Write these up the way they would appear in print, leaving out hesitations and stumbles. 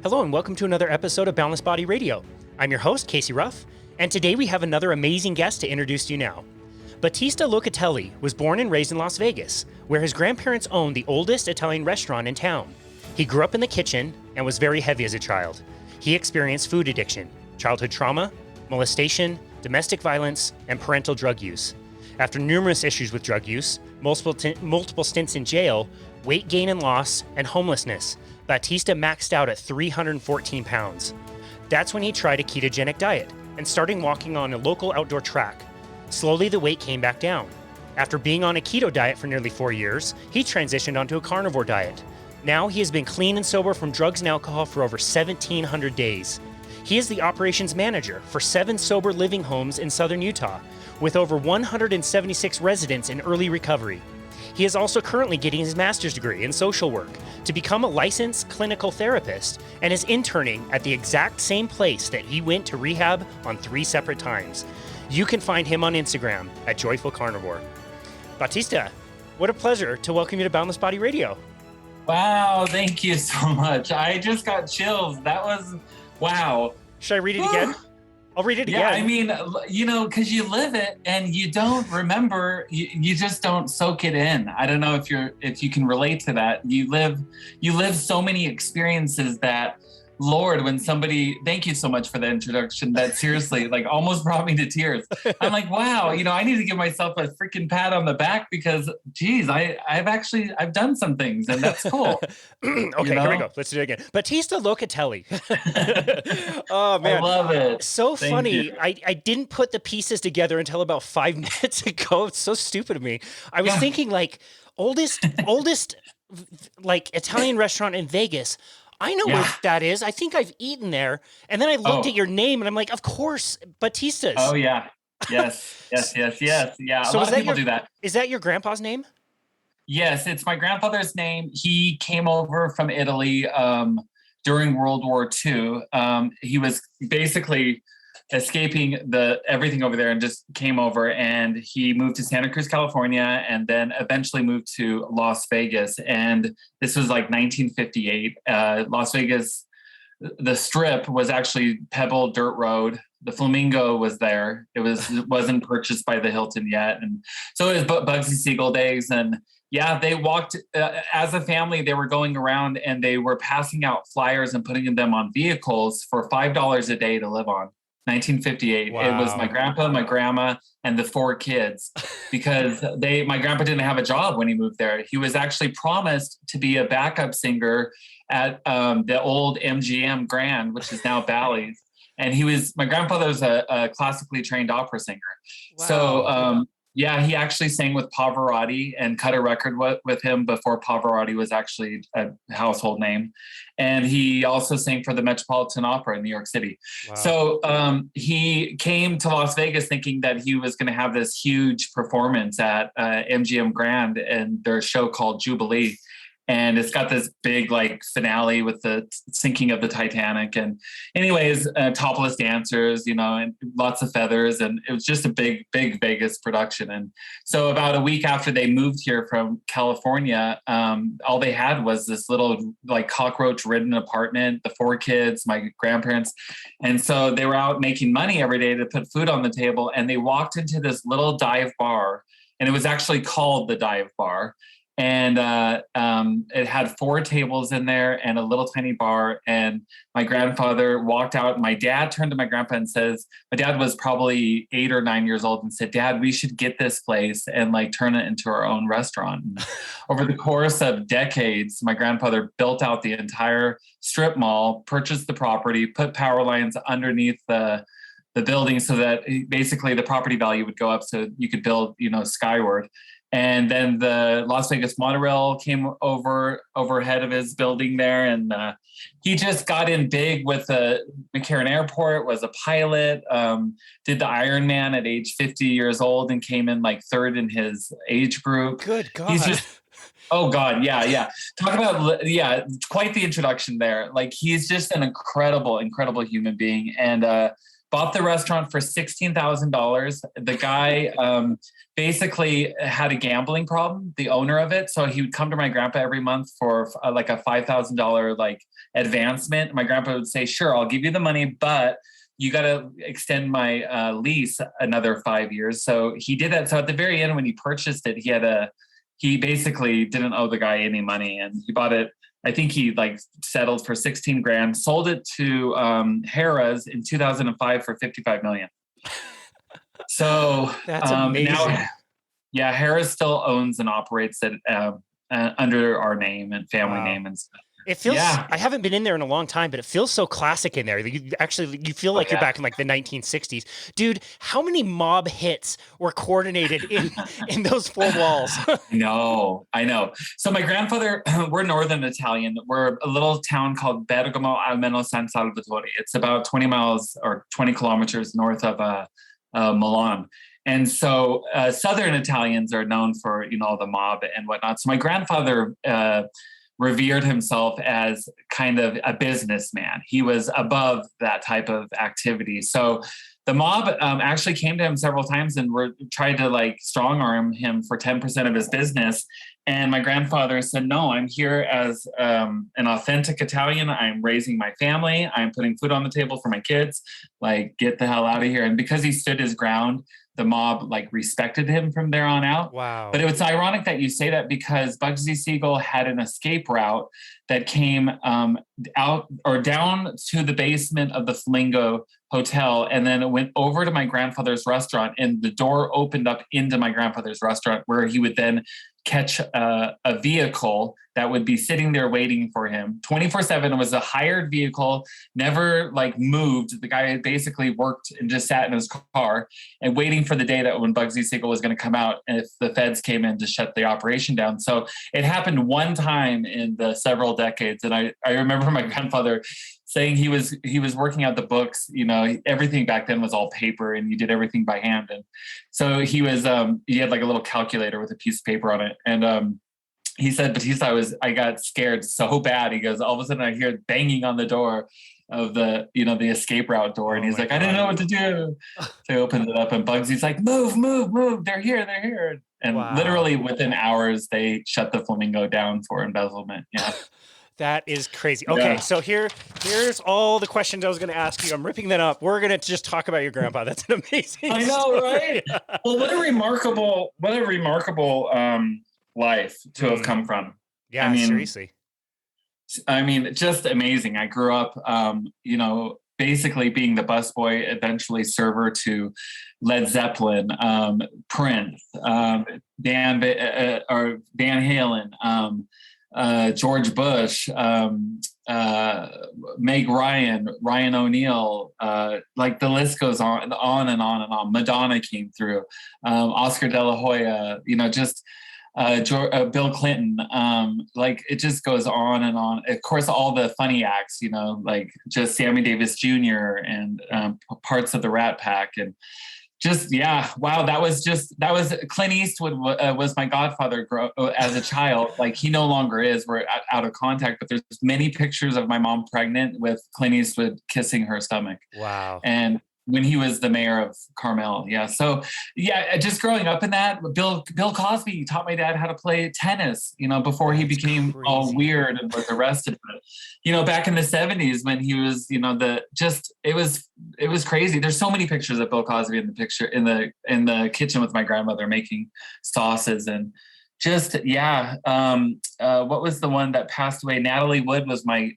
Hello and welcome to another episode of Boundless Body Radio. I'm your host, Casey Ruff, and today we have another amazing guest to introduce to you now. Battista Locatelli was born and raised in Las Vegas, where his grandparents owned the oldest Italian restaurant in town. He grew up in the kitchen and was very heavy as a child. He experienced food addiction, childhood trauma, molestation, domestic violence, and parental drug use. After numerous issues with drug use, multiple stints in jail, weight gain and loss, and homelessness, Battista maxed out at 314 pounds. That's when he tried a ketogenic diet and started walking on a local outdoor track. Slowly, the weight came back down. After being on a keto diet for nearly 4 years, he transitioned onto a carnivore diet. Now he has been clean and sober from drugs and alcohol for over 1,700 days. He is the operations manager for 7 sober living homes in southern Utah, with over 176 residents in early recovery. He is also currently getting his master's degree in social work to become a licensed clinical therapist and is interning at the exact same place that he went to rehab on 3 separate times. You can find him on Instagram at joyfulcarnivore. Battista, what a pleasure to welcome you to Boundless Body Radio. Wow, thank you so much. I just got chills. That was, wow. Should I read it again? I'll read it again. Yeah, I mean, because you live it and you don't remember, you just don't soak it in. I don't know if you can relate to that. You live so many experiences that, Lord, when somebody, thank you so much for the introduction. That seriously, like, almost brought me to tears. I'm like, wow, I need to give myself a freaking pat on the back because, geez, I've done some things and that's cool. Okay, here we go. Let's do it again. Battista Locatelli. Oh man, I love it. So Thank funny. you. I didn't put the pieces together until about 5 minutes ago. It's so stupid of me. I was thinking like oldest like Italian restaurant in Vegas. I know where that is. I think I've eaten there. And then I looked at your name and I'm like, of course, Battista's. Oh, yeah. Yes. Yeah, So a lot of people do that. Is that your grandpa's name? Yes, it's my grandfather's name. He came over from Italy during World War II. He was basically escaping everything over there and just came over, and he moved to Santa Cruz, California, and then eventually moved to Las Vegas. And this was like 1958. Las Vegas, the Strip was actually pebble dirt road. The Flamingo was there. It wasn't purchased by the Hilton yet. And so it was Bugsy Siegel days. And yeah, they walked as a family. They were going around and they were passing out flyers and putting them on vehicles for $5 a day to live on. 1958. Wow. It was my grandpa, my grandma, and the 4 kids, because my grandpa didn't have a job when he moved there. He was actually promised to be a backup singer at the old MGM Grand, which is now Bally's. And my grandfather was a classically trained opera singer. Wow. So he actually sang with Pavarotti and cut a record with him before Pavarotti was actually a household name. And he also sang for the Metropolitan Opera in New York City. Wow. So he came to Las Vegas thinking that he was going to have this huge performance at MGM Grand and their show called Jubilee. And it's got this big like finale with the sinking of the Titanic. And anyways, topless dancers, and lots of feathers. And it was just a big, big Vegas production. And so about a week after they moved here from California, all they had was this little like cockroach ridden apartment, the 4 kids, my grandparents. And so they were out making money every day to put food on the table. And they walked into this little dive bar, and it was actually called the Dive Bar. And it had 4 tables in there and a little tiny bar. And my grandfather walked out. My dad turned to my grandpa and says, my dad was probably 8 or 9 years old, and said, "Dad, we should get this place and like turn it into our own restaurant." And over the course of decades, my grandfather built out the entire strip mall, purchased the property, put power lines underneath the building so that basically the property value would go up so you could build, skyward. And then the Las Vegas monorail came overhead of his building there. And he just got in big with the McCarran Airport, was a pilot, did the Ironman at age 50 years old and came in like 3rd in his age group. Good God. He's just, oh God. Yeah. Talk about, quite the introduction there. Like, he's just an incredible, incredible human being. And bought the restaurant for $16,000. The guy basically had a gambling problem, the owner of it. So he would come to my grandpa every month for like a $5,000 like advancement. My grandpa would say, sure, I'll give you the money, but you got to extend my lease another 5 years. So he did that. So at the very end, when he purchased it, he basically didn't owe the guy any money, and he bought it. I think he like settled for 16 grand, sold it to Harrah's in 2005 for 55 million. So that's amazing. Now, yeah, Harrah's still owns and operates it under our name and family name and stuff. It feels, I haven't been in there in a long time, but it feels so classic in there. You feel like you're back in like the 1960s. Dude, how many mob hits were coordinated in those four walls? I know. So my grandfather, we're Northern Italian. We're a little town called Bergamo Almeno San Salvatore. It's about 20 miles or 20 kilometers north of Milan. And so Southern Italians are known for, the mob and whatnot. So my grandfather revered himself as kind of a businessman. He was above that type of activity. So the mob actually came to him several times and tried to like strong arm him for 10% of his business. And my grandfather said, no, I'm here as an authentic Italian. I'm raising my family. I'm putting food on the table for my kids. Like, get the hell out of here. And because he stood his ground, the mob like respected him from there on out. Wow. But it was ironic that you say that, because Bugsy Siegel had an escape route that came out or down to the basement of the Flamingo Hotel, and then it went over to my grandfather's restaurant, and the door opened up into my grandfather's restaurant, where he would then catch a vehicle that would be sitting there waiting for him 24/7. It was a hired vehicle, never like moved. The guy basically worked and just sat in his car and waiting for the day that when Bugsy Siegel was going to come out, if the feds came in to shut the operation down. So it happened one time in the several decades. And I remember my grandfather saying he was working out the books. Everything back then was all paper, and you did everything by hand. And so he had like a little calculator with a piece of paper on it. And he said, Battista, I got scared so bad. He goes, all of a sudden I hear banging on the door of the escape route door. And he's like, I didn't know what to do. So he opens it up, and Bugsy's like, move. They're here. And literally within hours, they shut the Flamingo down for embezzlement. Yeah. That is crazy. Okay, so here's all the questions I was going to ask you. I'm ripping that up. We're going to just talk about your grandpa. That's an amazing I know, story. right? Well, what a remarkable life to have come from. Yeah, seriously. I mean, just amazing. I grew up, basically being the busboy, eventually server to Led Zeppelin, Prince, Van Halen, George Bush, Meg Ryan, Ryan O'Neal, like the list goes on and on and on. Madonna came through, Oscar De La Hoya, Bill Clinton, like it just goes on and on. Of course, all the funny acts, like just Sammy Davis Jr. and parts of the Rat Pack, and just that was Clint Eastwood was my godfather as a child. Like, he no longer is. We're out of contact, but there's many pictures of my mom pregnant with Clint Eastwood kissing her stomach. Wow. And when he was the mayor of Carmel. Yeah. So just growing up in that, Bill Cosby taught my dad how to play tennis, before he became all weird and was arrested. But, back in the 70s when he was, it was crazy. There's so many pictures of Bill Cosby in the kitchen with my grandmother making sauces, and just, what was the one that passed away? Natalie Wood was my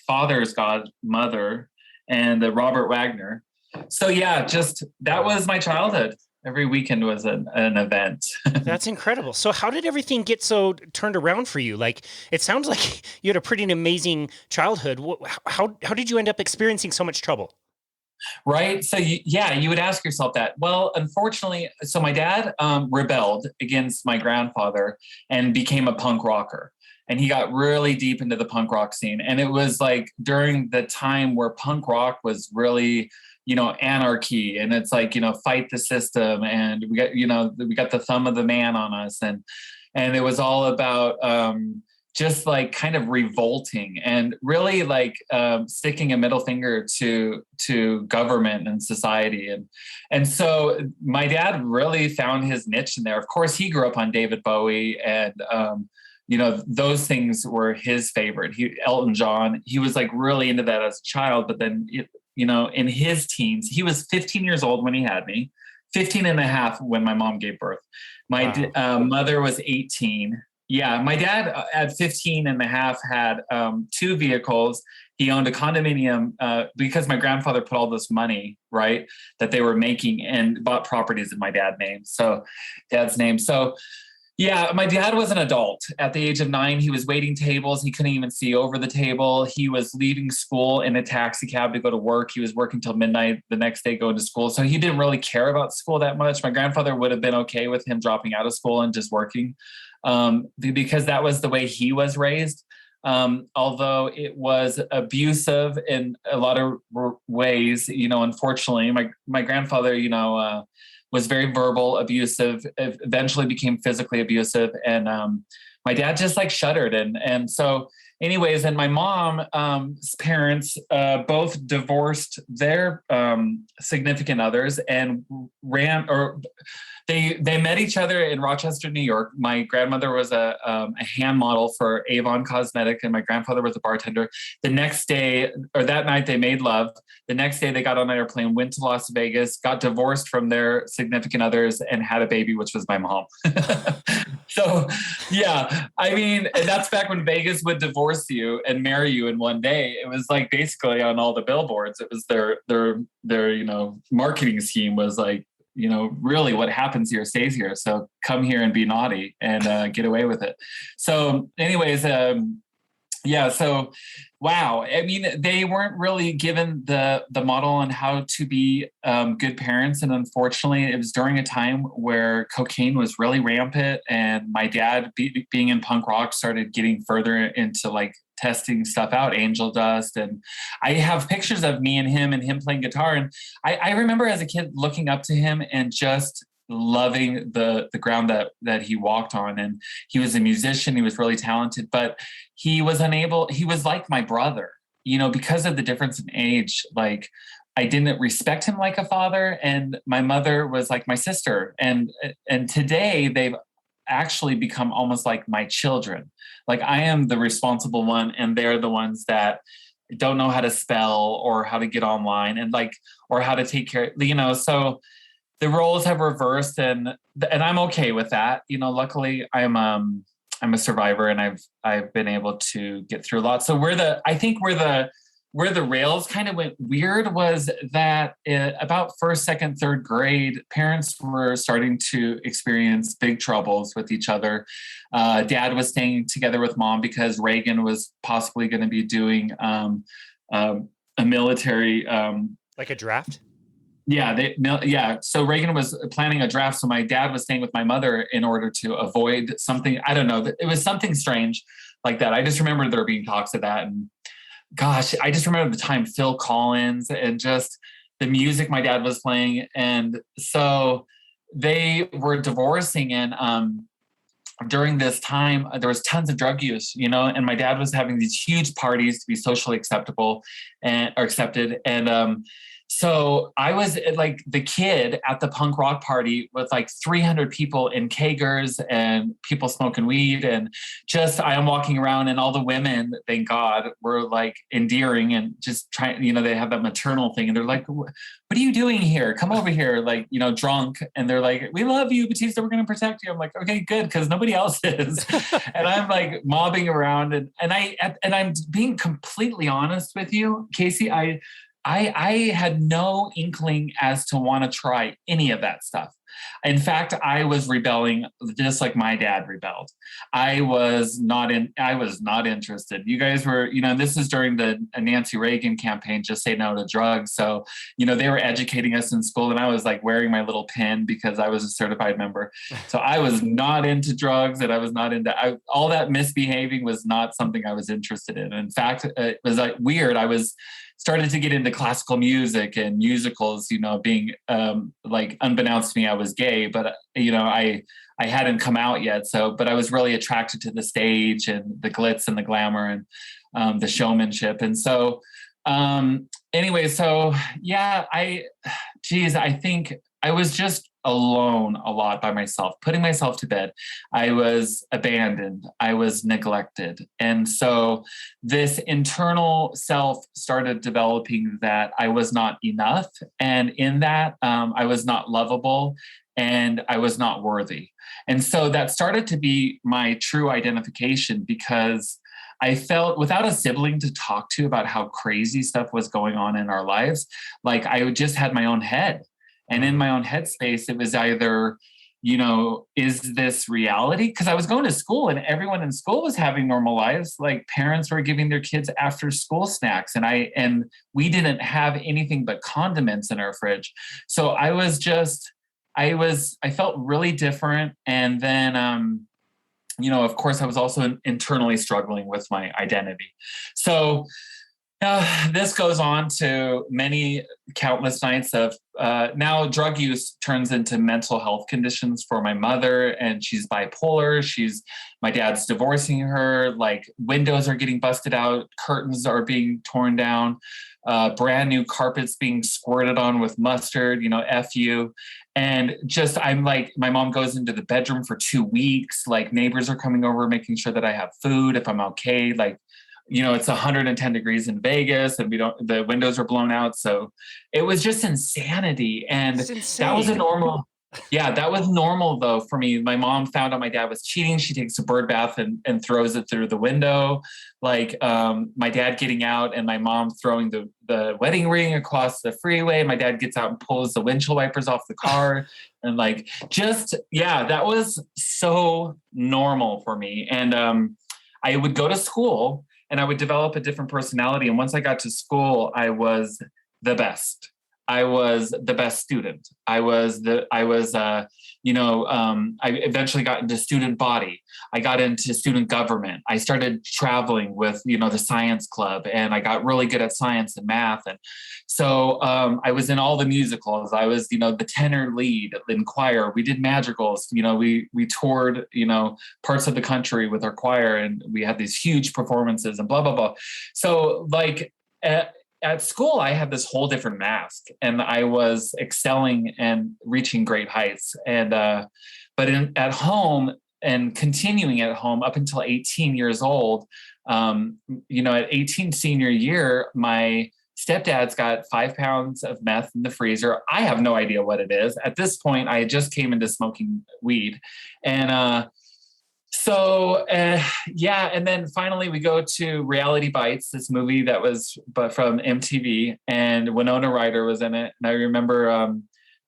father's godmother, and Robert Wagner. So that was my childhood. Every weekend was an event. That's incredible. So how did everything get so turned around for you? Like, it sounds like you had a pretty amazing childhood. How did you end up experiencing so much trouble? Right. So you would ask yourself that. Well, unfortunately, so my dad rebelled against my grandfather and became a punk rocker. And he got really deep into the punk rock scene. And it was like during the time where punk rock was really, anarchy, and it's like, fight the system. And we got the thumb of the man on us. And it was all about just like kind of revolting and really like sticking a middle finger to government and society. And so my dad really found his niche in there. Of course, he grew up on David Bowie and, those things were his favorite. Elton John, he was like really into that as a child, but then, in his teens, he was 15 years old when he had me, 15 and a half when my mom gave birth. My mother was 18. Yeah, my dad at 15 and a half had 2 vehicles. He owned a condominium because my grandfather put all this money, right, that they were making and bought properties in my dad's name. So yeah, my dad was an adult. At the age of 9, he was waiting tables. He couldn't even see over the table. He was leaving school in a taxi cab to go to work. He was working till midnight the next day going to school. So he didn't really care about school that much. My grandfather would have been okay with him dropping out of school and just working because that was the way he was raised. Although it was abusive in a lot of ways, unfortunately, my grandfather, was very verbal, abusive, eventually became physically abusive. And my dad just like shuddered. And so anyways, and my mom's parents both divorced their significant others and they met each other in Rochester, New York. My grandmother was a hand model for Avon Cosmetic, and my grandfather was a bartender. The next day, or that night, they made love. The next day, they got on an airplane, went to Las Vegas, got divorced from their significant others, and had a baby, which was my mom. So, yeah, I mean, and that's back when Vegas would divorce you and marry you in one day. It was like basically on all the billboards. It was their marketing scheme was like, really what happens here stays here. So come here and be naughty and get away with it. So anyways, so wow. I mean, they weren't really given the model on how to be good parents. And unfortunately, it was during a time where cocaine was really rampant. And my dad, being in punk rock, started getting further into like testing stuff out, angel dust. And I have pictures of me and him playing guitar. And I remember as a kid looking up to him and just loving the ground that he walked on. And he was a musician. He was really talented, but he was like my brother, because of the difference in age. Like I didn't respect him like a father, and my mother was like my sister. And today they've actually become almost like my children. Like I am the responsible one and they're the ones that don't know how to spell or how to get online and or how to take care, so the roles have reversed and I'm okay with that. Luckily I'm a survivor and I've been able to get through a lot. So where the rails kind of went weird was that about first, second, third grade, parents were starting to experience big troubles with each other. Dad was staying together with mom because Reagan was possibly going to be doing a military... like a draft? Yeah. So Reagan was planning a draft. So my dad was staying with my mother in order to avoid something. I don't know. It was something strange like that. I just remember there being talks of that. And gosh, I just remember the time Phil Collins and just the music my dad was playing. And so they were divorcing. And during this time, there was tons of drug use, and my dad was having these huge parties to be socially acceptable or accepted. And so I was like the kid at the punk rock party with like 300 people in kegers and people smoking weed. And just, I am walking around and all the women, thank God, were like endearing and just trying, they have that maternal thing. And they're like, what are you doing here? Come over here. Like, drunk. And they're like, we love you, Battista. We're going to protect you. I'm like, okay, good. Because nobody else is. And I'm like mobbing around and I'm being completely honest with you, Casey. I had no inkling as to want to try any of that stuff. In fact, I was rebelling just like my dad rebelled. I was not interested. You guys were, this is during the Nancy Reagan campaign, just say no to drugs. So, they were educating us in school and I was like wearing my little pin because I was a certified member. So I was not into drugs and I was not into, all that misbehaving was not something I was interested in. In fact, it was like weird. I was started to get into classical music and musicals, being like unbeknownst to me, I was gay, but I hadn't come out yet. So, but I was really attracted to the stage and the glitz and the glamour and the showmanship. And so, anyway, so yeah, I think I was just alone a lot by myself, putting myself to bed. I was abandoned. I was neglected. And so this internal self started developing that I was not enough. And in that, I was not lovable and I was not worthy. And so that started to be my true identification, because I felt, without a sibling to talk to about how crazy stuff was going on in our lives, like I just had my own head. And in my own headspace, it was either, is this reality? Because I was going to school and everyone in school was having normal lives. Like parents were giving their kids after school snacks. And we didn't have anything but condiments in our fridge. So I felt really different. And then, of course, I was also internally struggling with my identity. So this goes on to many countless nights of now drug use turns into mental health conditions for my mother, and she's bipolar. My dad's divorcing her, like windows are getting busted out, curtains are being torn down, brand new carpets being squirted on with mustard, F you. And just, I'm like, my mom goes into the bedroom for 2 weeks, like neighbors are coming over, making sure that I have food, if I'm okay, like, it's 110 degrees in Vegas and the windows are blown out. So it was just insanity. And that was that was normal though for me. My mom found out my dad was cheating. She takes a bird bath and throws it through the window. Like my dad getting out and my mom throwing the wedding ring across the freeway. My dad gets out and pulls the windshield wipers off the car. And like, that was so normal for me. And I would go to school and I would develop a different personality. And once I got to school, I was the best. I was the best student. I eventually got into student body. I got into student government. I started traveling with, the science club, and I got really good at science and math. And so I was in all the musicals. I was, the tenor lead in choir. We did madrigals. We toured, parts of the country with our choir, and we had these huge performances and blah, blah, blah. So like, at school, I had this whole different mask, and I was excelling and reaching great heights. And but at home and continuing at home up until 18 years old, at 18 senior year, my stepdad's got 5 pounds of meth in the freezer. I have no idea what it is. At this point, I just came into smoking weed, and and then finally we go to Reality Bites, this movie that was from MTV, and Winona Ryder was in it. And I remember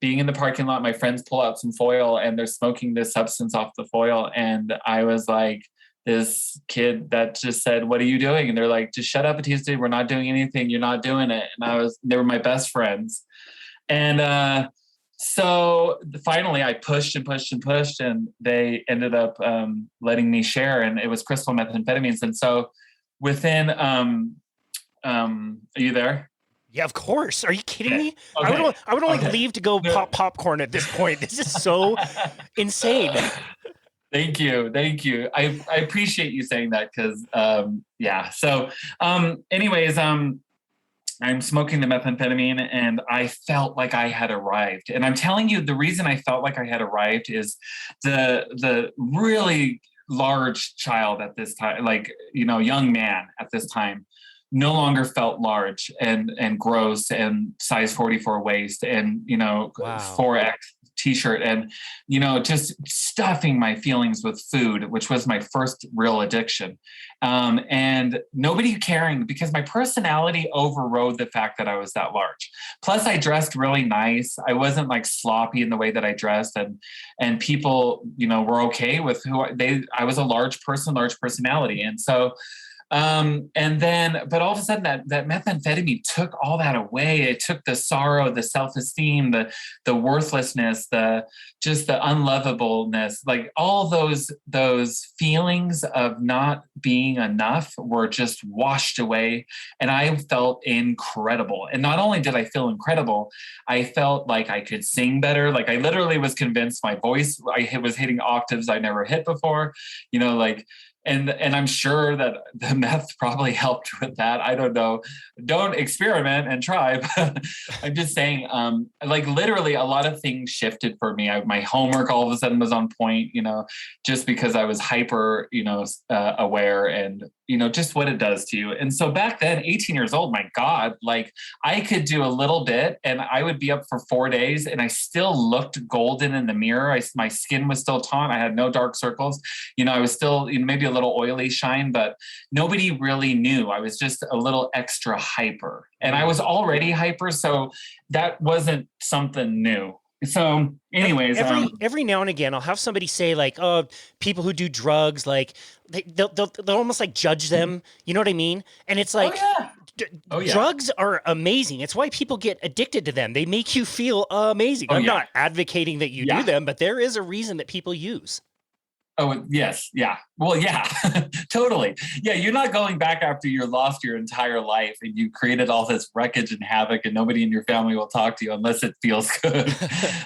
being in the parking lot, my friends pull out some foil and they're smoking this substance off the foil. And I was like, this kid that just said, "What are you doing?" And they're like, "Just shut up, Battista. We're not doing anything. You're not doing it." And they were my best friends. And so finally I pushed and pushed and pushed, and they ended up letting me share, and it was crystal methamphetamines. And so within, are you there? Yeah, of course. Are you kidding me? Okay. I would only leave to go pop popcorn at this point. This is so insane. Thank you. I appreciate you saying that, because So anyways, I'm smoking the methamphetamine, and I felt like I had arrived. And I'm telling you, the reason I felt like I had arrived is the really large child at this time, young man at this time, no longer felt large and gross and size 44 waist and, Wow. 4X t-shirt and, just stuffing my feelings with food, which was my first real addiction. And nobody caring, because my personality overrode the fact that I was that large. Plus I dressed really nice. I wasn't like sloppy in the way that I dressed, and people, were okay with I was a large person, large personality. And so, And then, but all of a sudden that methamphetamine took all that away. It took the sorrow, the self-esteem, the worthlessness, just the unlovableness, like all those feelings of not being enough were just washed away. And I felt incredible. And not only did I feel incredible, I felt like I could sing better. Like I literally was convinced my voice, I was hitting octaves I never hit before, like, and I'm sure that the meth probably helped with that. I don't know. Don't experiment and try. But I'm just saying, like literally a lot of things shifted for me. My homework all of a sudden was on point, just because I was hyper, aware and, just what it does to you. And so back then, 18 years old, my God, like I could do a little bit and I would be up for 4 days and I still looked golden in the mirror. My skin was still taut. I had no dark circles. I was still maybe a little oily shine, but nobody really knew. I was just a little extra hyper and I was already hyper. So that wasn't something new. So anyways, every now and again, I'll have somebody say like, oh, people who do drugs, like they'll almost like judge them. You know what I mean? And it's like, drugs are amazing. It's why people get addicted to them. They make you feel amazing. I'm not advocating that you do them, but there is a reason that people use. Oh, yes. Yeah. Well, yeah, totally. Yeah. You're not going back after you lost your entire life and you created all this wreckage and havoc and nobody in your family will talk to you unless it feels good.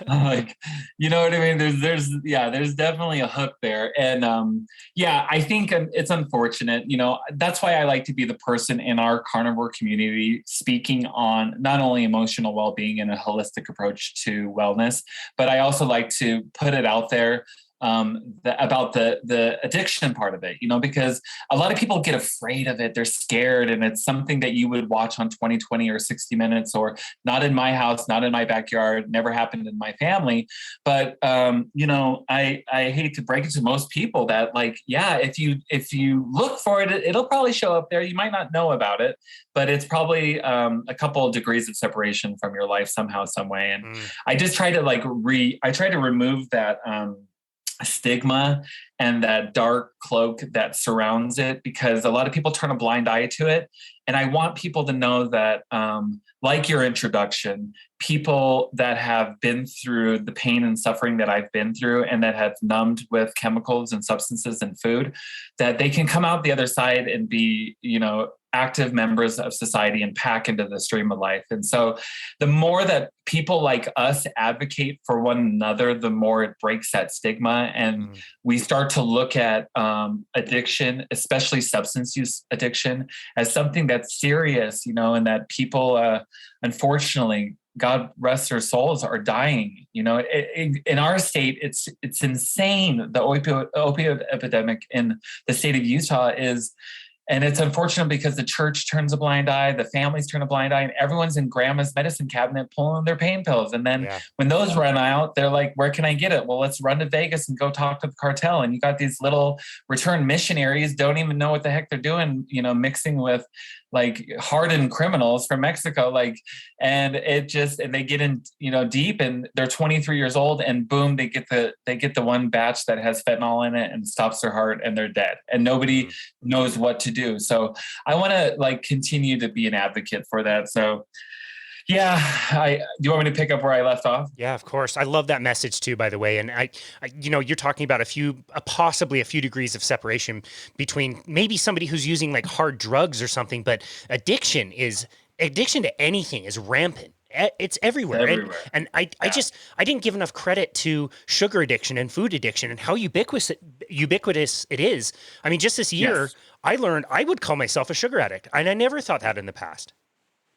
Like, you know what I mean? There's definitely a hook there. And I think it's unfortunate, that's why I like to be the person in our carnivore community speaking on not only emotional well-being and a holistic approach to wellness, but I also like to put it out there about the addiction part of it, because a lot of people get afraid of it. They're scared. And it's something that you would watch on 20/20 or 60 Minutes or not in my house, not in my backyard, never happened in my family. But, I hate to break it to most people that like, if you look for it, it'll probably show up there. You might not know about it, but it's probably a couple of degrees of separation from your life somehow, some way. And I just try to remove that, stigma and that dark cloak that surrounds it, because a lot of people turn a blind eye to it. And I want people to know that, like your introduction, people that have been through the pain and suffering that I've been through and that have numbed with chemicals and substances and food, that they can come out the other side and be, active members of society and pack into the stream of life. And so the more that people like us advocate for one another, the more it breaks that stigma. And we start to look at addiction, especially substance use addiction, as something that's serious, and that people, unfortunately, God rest their souls, are dying. In our state, it's insane. The opioid epidemic in the state of Utah and it's unfortunate because the church turns a blind eye, the families turn a blind eye, and everyone's in grandma's medicine cabinet pulling their pain pills. And then when those run out, they're like, where can I get it? Well, let's run to Vegas and go talk to the cartel. And you got these little return missionaries, don't even know what the heck they're doing, mixing with like hardened criminals from Mexico, and they get in, deep, and they're 23 years old, and boom, they get the one batch that has fentanyl in it and stops their heart, and they're dead, and nobody knows what to do. So I want to continue to be an advocate for that. So do you want me to pick up where I left off? Yeah, of course. I love that message too, by the way. And I you're talking about possibly a few degrees of separation between maybe somebody who's using like hard drugs or something, but addiction to anything is rampant. It's everywhere. And I didn't give enough credit to sugar addiction and food addiction and how ubiquitous it is. I mean, just this year, I learned I would call myself a sugar addict, and I never thought that in the past.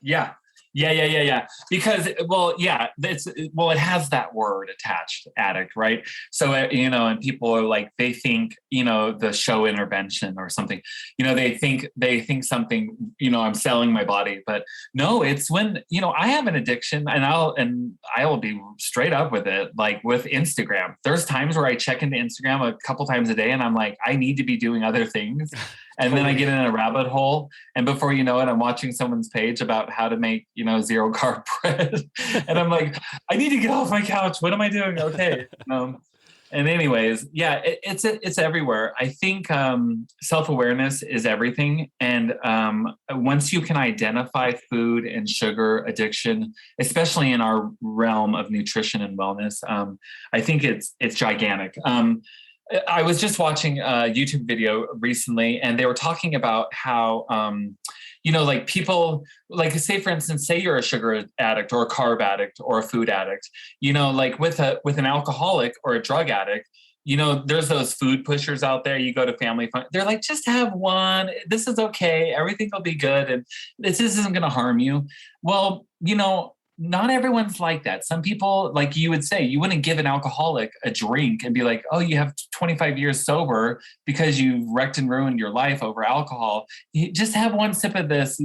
Yeah. Because, it has that word attached, addict, right? So, and people are like, they think, the show intervention or something, they think something, I'm selling my body, but no, it's when, I have an addiction, and I will be straight up with it. Like with Instagram, there's times where I check into Instagram a couple times a day and I'm like, I need to be doing other things. And then I get in a rabbit hole, and before you know it, I'm watching someone's page about how to make, zero carb bread. And I'm like, I need to get off my couch. What am I doing? Okay. And anyways, yeah, it's everywhere. I think self-awareness is everything. And once you can identify food and sugar addiction, especially in our realm of nutrition and wellness, I think it's gigantic. I was just watching a YouTube video recently, and they were talking about how like people, like say for instance, say you're a sugar addict or a carb addict or a food addict, like with an alcoholic or a drug addict, there's those food pushers out there. You go to family fun, they're like, just have one. This is okay. Everything will be good. And this isn't going to harm you. Well, not everyone's like that. Some people, like you would say, you wouldn't give an alcoholic a drink and be like, oh, you have 25 years sober because you wrecked and ruined your life over alcohol. You just have one sip of this,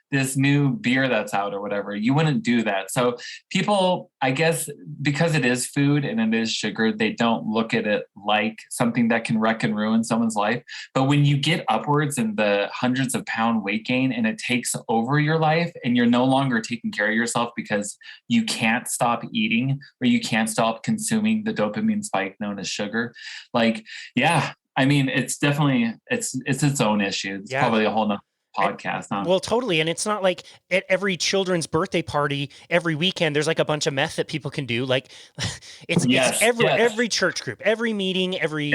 this new beer that's out or whatever. You wouldn't do that. So people, I guess, because it is food and it is sugar, they don't look at it like something that can wreck and ruin someone's life. But when you get upwards in the hundreds of pound weight gain and it takes over your life and you're no longer taking care of yourself because you can't stop eating or you can't stop consuming the dopamine spike known as sugar, like, yeah, I mean, it's definitely, it's its own issue. It's probably a whole nother podcast. Well, totally. And it's not like at every children's birthday party, every weekend, there's like a bunch of meth that people can do. Like it's every church group, every meeting, every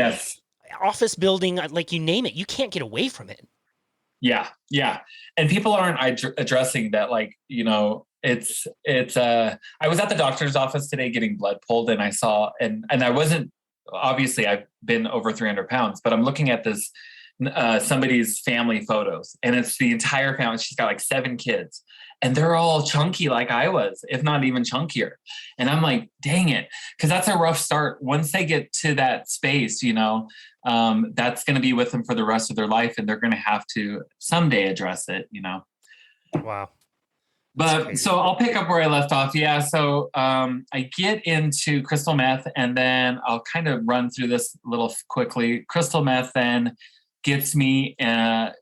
office building, like you name it, you can't get away from it. Yeah. Yeah. And people aren't addressing that. Like, it's I was at the doctor's office today getting blood pulled, and I saw, and I wasn't, obviously I've been over 300 pounds, but I'm looking at this, somebody's family photos, and it's the entire family. She's got like 7 kids, and they're all chunky like I was, if not even chunkier. And I'm like, dang it. Cause that's a rough start. Once they get to that space, that's going to be with them for the rest of their life. And they're going to have to someday address it, Wow. But so I'll pick up where I left off. Yeah. So I get into crystal meth, and then I'll kind of run through this a little quickly. Crystal meth then gets me a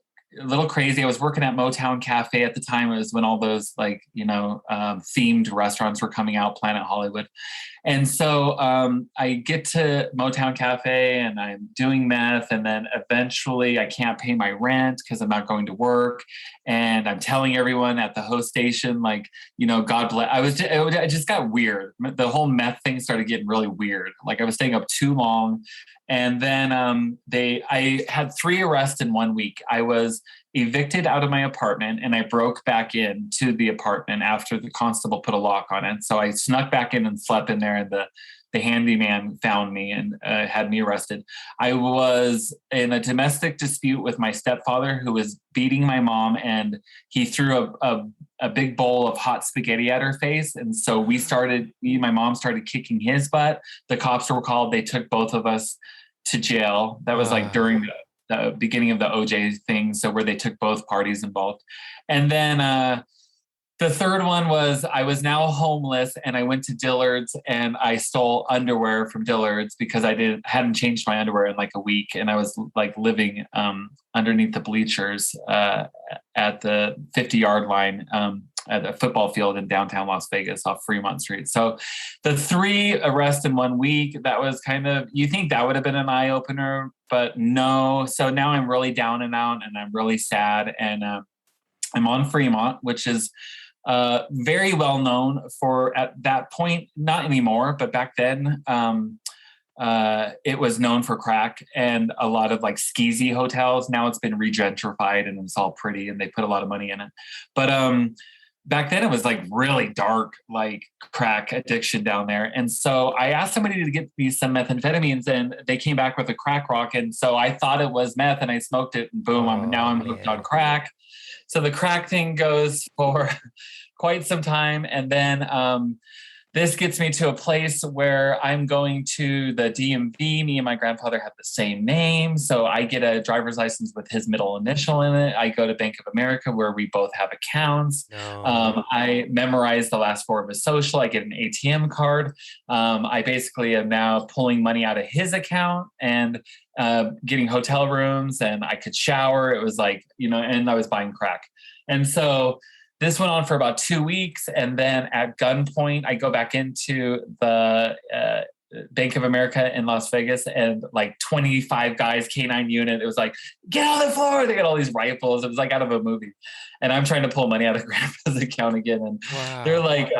little crazy. I was working at Motown Cafe at the time. It was when all those themed restaurants were coming out, Planet Hollywood. And so I get to Motown Cafe and I'm doing meth. And then eventually I can't pay my rent because I'm not going to work. And I'm telling everyone at the host station, like, God bless. It just got weird. The whole meth thing started getting really weird. Like I was staying up too long. And then I had 3 arrests in 1 week. I was evicted out of my apartment, and I broke back into the apartment after the constable put a lock on it. So I snuck back in and slept in there, and the handyman found me and had me arrested. I was in a domestic dispute with my stepfather, who was beating my mom, and he threw a big bowl of hot spaghetti at her face. And so me and my mom started kicking his butt. The cops were called. They took both of us to jail. That was like during the beginning of the OJ thing. So where they took both parties involved. And then the third one was I was now homeless, and I went to Dillard's and I stole underwear from Dillard's because I hadn't changed my underwear in like a week. And I was like living underneath the bleachers at the 50-yard line at a football field in downtown Las Vegas off Fremont Street. So the 3 arrests in 1 week, that was kind of, you think that would have been an eye opener, but no. So now I'm really down and out, and I'm really sad. And I'm on Fremont, which is very well known for, at that point, not anymore, but back then, it was known for crack and a lot of like skeezy hotels. Now it's been regentrified and it's all pretty and they put a lot of money in it. But back then it was like really dark, like crack addiction down there. And so I asked somebody to get me some methamphetamines, and they came back with a crack rock. And so I thought it was meth, and I smoked it, and boom, I'm hooked on crack. So the crack thing goes for quite some time. And then this gets me to a place where I'm going to the DMV. Me and my grandfather have the same name. So I get a driver's license with his middle initial in it. I go to Bank of America, where we both have accounts. No. I memorize the last 4 of his social. I get an ATM card. I basically am now pulling money out of his account and getting hotel rooms, and I could shower. It was like, and I was buying crack. And so this went on for about 2 weeks. And then at gunpoint, I go back into the Bank of America in Las Vegas, and like 25 guys, K9 unit. It was like, get on the floor. They got all these rifles. It was like out of a movie. And I'm trying to pull money out of grandpa's account again. And they're like,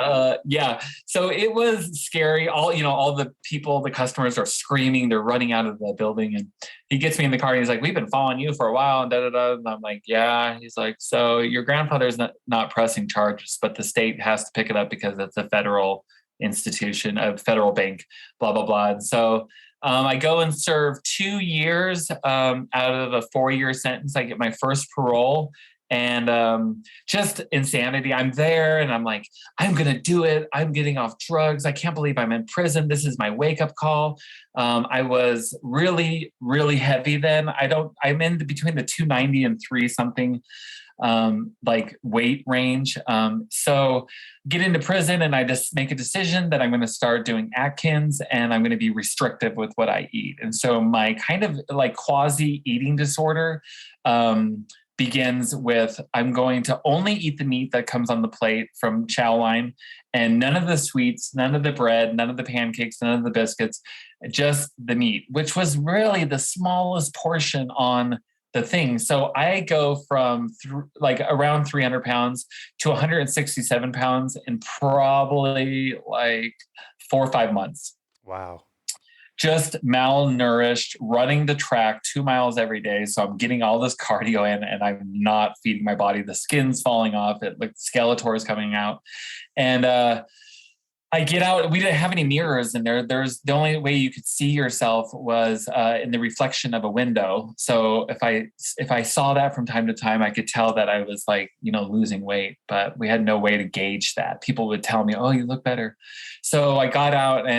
yeah. So it was scary. All the people, the customers are screaming. They're running out of the building. And he gets me in the car and he's like, we've been following you for a while. And And I'm like, yeah. He's like, so your grandfather's not pressing charges, but the state has to pick it up because it's a federal institution, a federal bank, blah, blah, blah. And so I go and serve 2 years out of a 4-year sentence. I get my first parole. And just insanity. I'm there and I'm like, I'm going to do it. I'm getting off drugs. I can't believe I'm in prison. This is my wake up call. I was really, really heavy then. I'm in between the 290 and 3 something like weight range. So get into prison and I just make a decision that I'm going to start doing Atkins and I'm going to be restrictive with what I eat. And so my kind of like quasi eating disorder, begins with, I'm going to only eat the meat that comes on the plate from chow line, and none of the sweets, none of the bread, none of the pancakes, none of the biscuits, just the meat, which was really the smallest portion on the thing. So I go from like around 300 pounds to 167 pounds in probably like 4 or 5 months. Wow. Just malnourished, running the track 2 miles every day. So I'm getting all this cardio in and I'm not feeding my body. The skin's falling off. Like Skeletor is coming out. And I get out. We didn't have any mirrors in there. There's the only way you could see yourself was in the reflection of a window. So if I saw that from time to time, I could tell that I was like, losing weight, but we had no way to gauge that. People would tell me, oh, you look better. So I got out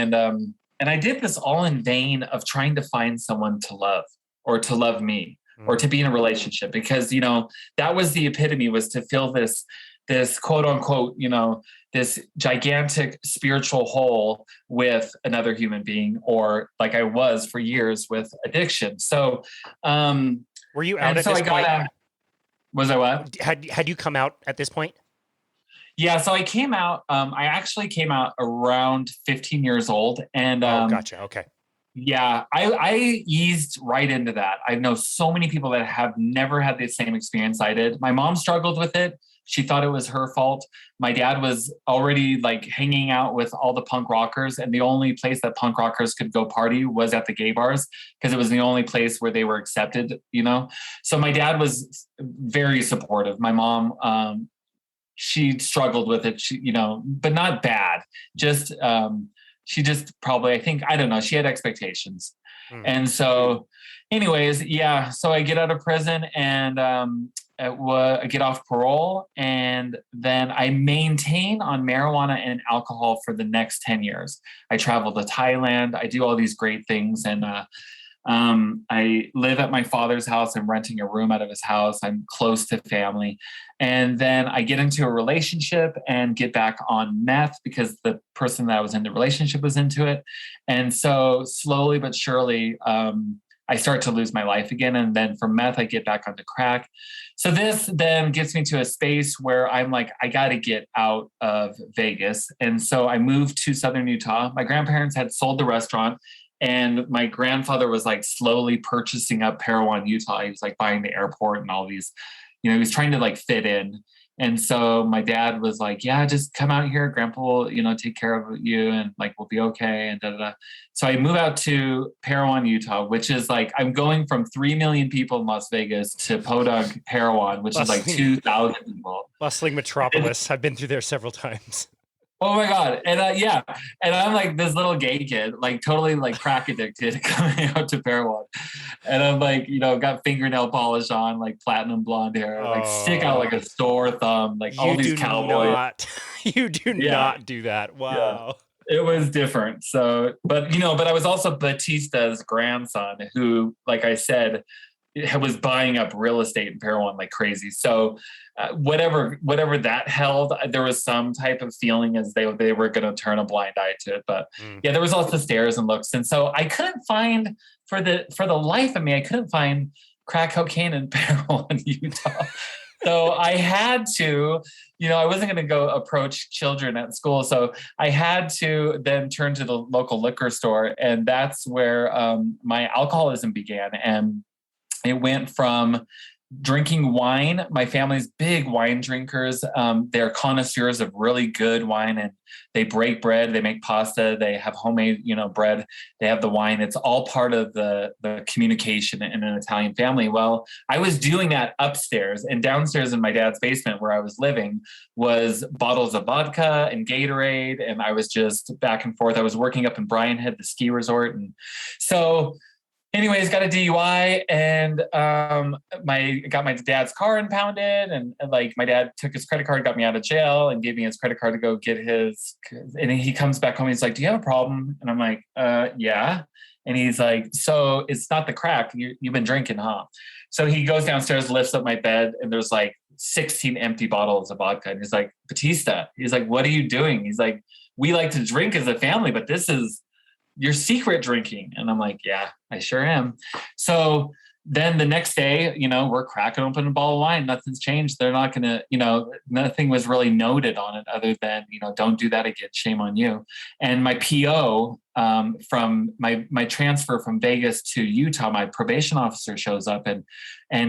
and I did this all in vain of trying to find someone to love or to love me or to be in a relationship, because, that was the epitome, was to fill this quote unquote, this gigantic spiritual hole with another human being, or like I was for years with addiction. So, were you out at this point? Was I what? Had you come out at this point? Yeah, so I came out. I actually came out around 15 years old, and gotcha. Okay. Yeah, I eased right into that. I know so many people that have never had the same experience I did. My mom struggled with it. She thought it was her fault. My dad was already like hanging out with all the punk rockers, and the only place that punk rockers could go party was at the gay bars because it was the only place where they were accepted. So my dad was very supportive. My mom. She struggled with it, but not bad. Just, she just probably, I don't know, she had expectations. And so anyways, yeah. So I get out of prison and I get off parole, and then I maintain on marijuana and alcohol for the next 10 years. I travel to Thailand. I do all these great things. And I live at my father's house. I'm renting a room out of his house. I'm close to family. And then I get into a relationship and get back on meth because the person that I was in the relationship was into it. And so slowly but surely, I start to lose my life again. And then from meth, I get back onto crack. So this then gets me to a space where I'm like, I got to get out of Vegas. And so I moved to Southern Utah. My grandparents had sold the restaurant, and my grandfather was like slowly purchasing up Parowan, Utah. He was like buying the airport and all these, he was trying to like fit in. And so my dad was like, yeah, just come out here. Grandpa will, take care of you and like, we'll be okay. And So I move out to Parowan, Utah, which is like, I'm going from 3 million people in Las Vegas to Podunk, Parowan, which is like 2,000 people. Bustling metropolis. I've been through there several times. Oh my God. And yeah. And I'm like this little gay kid, like totally like crack addicted coming out to Parowan. And I'm like, got fingernail polish on, like platinum blonde hair, like stick out like a sore thumb, like all these cowboys. You do not do that. Wow. Yeah. It was different. So, but I was also Battista's grandson who, like I said, was buying up real estate in Parowan like crazy. So whatever that held, there was some type of feeling as they were going to turn a blind eye to it. But yeah, there was lots of stares and looks. And so I couldn't find, for the life of me, I couldn't find crack cocaine in Parowan, Utah. So I had to, I wasn't going to go approach children at school. So I had to then turn to the local liquor store. And that's where my alcoholism began. And it went from drinking wine. My family's big wine drinkers. They're connoisseurs of really good wine, and they break bread, they make pasta, they have homemade, bread, they have the wine. It's all part of the communication in an Italian family. Well, I was doing that upstairs, and downstairs in my dad's basement where I was living was bottles of vodka and Gatorade. And I was just back and forth. I was working up in Bryan Head, the ski resort. And so anyways, got a DUI, and got my dad's car impounded, and like my dad took his credit card, got me out of jail, and gave me his credit card to go get his. And he comes back home. He's like, "Do you have a problem?" And I'm like, "Yeah." And he's like, "So it's not the crack. You've been drinking, huh?" So he goes downstairs, lifts up my bed, and there's like 16 empty bottles of vodka. And he's like, "Battista," he's like, "What are you doing?" He's like, "We like to drink as a family, but this is your secret drinking." And I'm like, "Yeah, I sure am." So then the next day, we're cracking open a bottle of wine. Nothing's changed. They're not going to, nothing was really noted on it other than, don't do that again. Shame on you. And my PO from my transfer from Vegas to Utah, my probation officer shows up and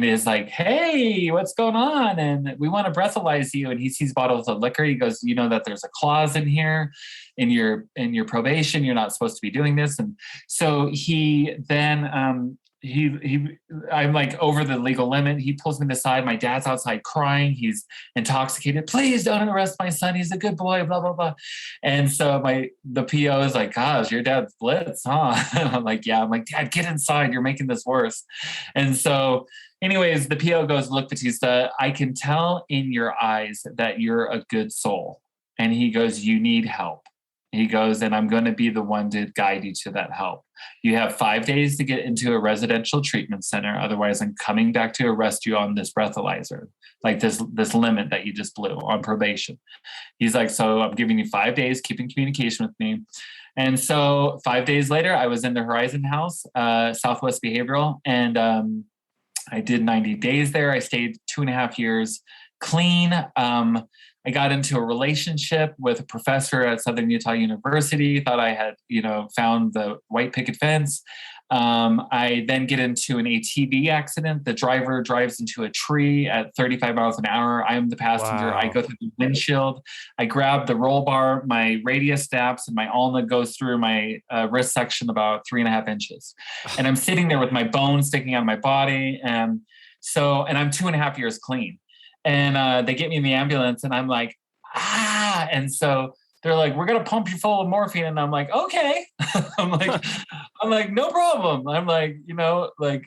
is like, "Hey, what's going on? And we want to breathalyze you." And he sees bottles of liquor. He goes, that there's a clause in here in your probation. You're not supposed to be doing this. And so he then, I'm like over the legal limit. He pulls me aside. My dad's outside crying. He's intoxicated. "Please don't arrest my son. He's a good boy, blah, blah, blah." And so the PO is like, "Gosh, your dad's blitz, huh?" And I'm like, "Yeah." I'm like, "Dad, get inside. You're making this worse." And so anyways, the PO goes, "Look, Battista, I can tell in your eyes that you're a good soul." And he goes, "You need help." He goes, "And I'm going to be the one to guide you to that help. You have 5 days to get into a residential treatment center. Otherwise, I'm coming back to arrest you on this breathalyzer, like this limit that you just blew on probation." He's like, "So I'm giving you 5 days, keep in communication with me." And so 5 days later, I was in the Horizon House, Southwest Behavioral, and I did 90 days there. I stayed 2.5 years clean. I got into a relationship with a professor at Southern Utah University, thought I had, found the white picket fence. I then get into an ATV accident. The driver drives into a tree at 35 miles an hour. I am the passenger. Wow. I go through the windshield. I grab the roll bar. My radius snaps and my ulna goes through my wrist section about 3.5 inches. And I'm sitting there with my bones sticking out of my body. And I'm 2.5 years clean. And they get me in the ambulance, and I'm like, "Ah." And so they're like, "We're going to pump you full of morphine." And I'm like, "Okay." I'm like, "No problem." I'm like, I'm like,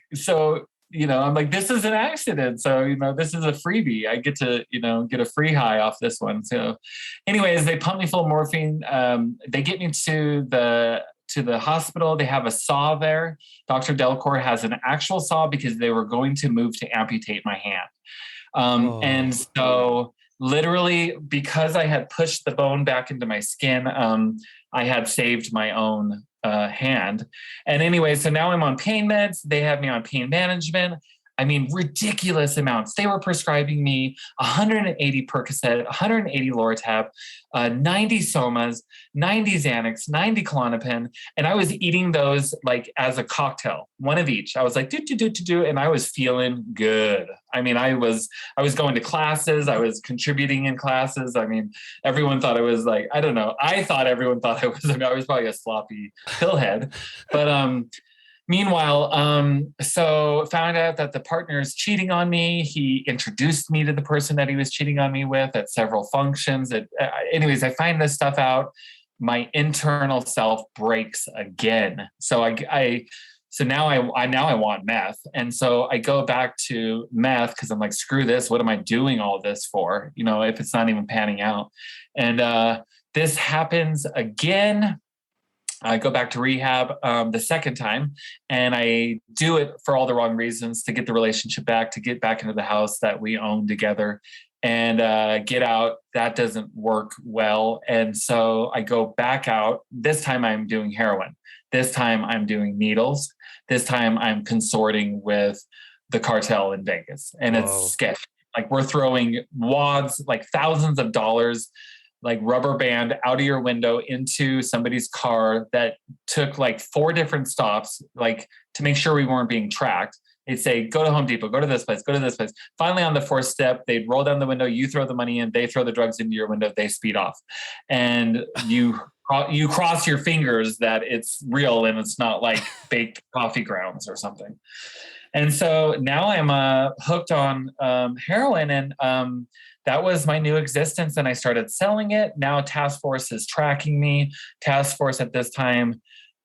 "This is an accident. So, this is a freebie. I get to, get a free high off this one." So anyways, they pump me full of morphine. They get me to the hospital. They have a saw there. Dr. Delcourt has an actual saw because they were going to move to amputate my hand. And so literally, because I had pushed the bone back into my skin, I had saved my own hand. And anyway, so now I'm on pain meds. They have me on pain management. I mean, ridiculous amounts. They were prescribing me 180 Percocet, 180 Loratab, 90 Somas, 90 Xanax, 90 Klonopin. And I was eating those like as a cocktail, one of each. I was like, do, and I was feeling good. I mean, I was going to classes. I was contributing in classes. I mean, everyone thought I was like, I don't know. I thought everyone thought I was probably a sloppy pillhead. But, meanwhile, so found out that the partner is cheating on me. He introduced me to the person that he was cheating on me with at several functions. Anyways, I find this stuff out. My internal self breaks again. So now I want meth. And so I go back to meth because I'm like, screw this. What am I doing all this for? If it's not even panning out. And this happens again. I go back to rehab the second time, and I do it for all the wrong reasons, to get the relationship back, to get back into the house that we own together, and get out. That doesn't work well. And so I go back out. This time I'm doing heroin. This time I'm doing needles. This time I'm consorting with the cartel in Vegas, and it's sketchy. Like we're throwing wads, like thousands of dollars, like rubber band out of your window into somebody's car that took like 4 different stops, like to make sure we weren't being tracked. They'd say, go to Home Depot, go to this place, go to this place. Finally, on the 4th step, they'd roll down the window, you throw the money in, they throw the drugs into your window, they speed off. And you cross your fingers that it's real and it's not like baked coffee grounds or something. And so now I'm hooked on heroin, and that was my new existence. And I started selling it. Now Task Force is tracking me. Task Force at this time.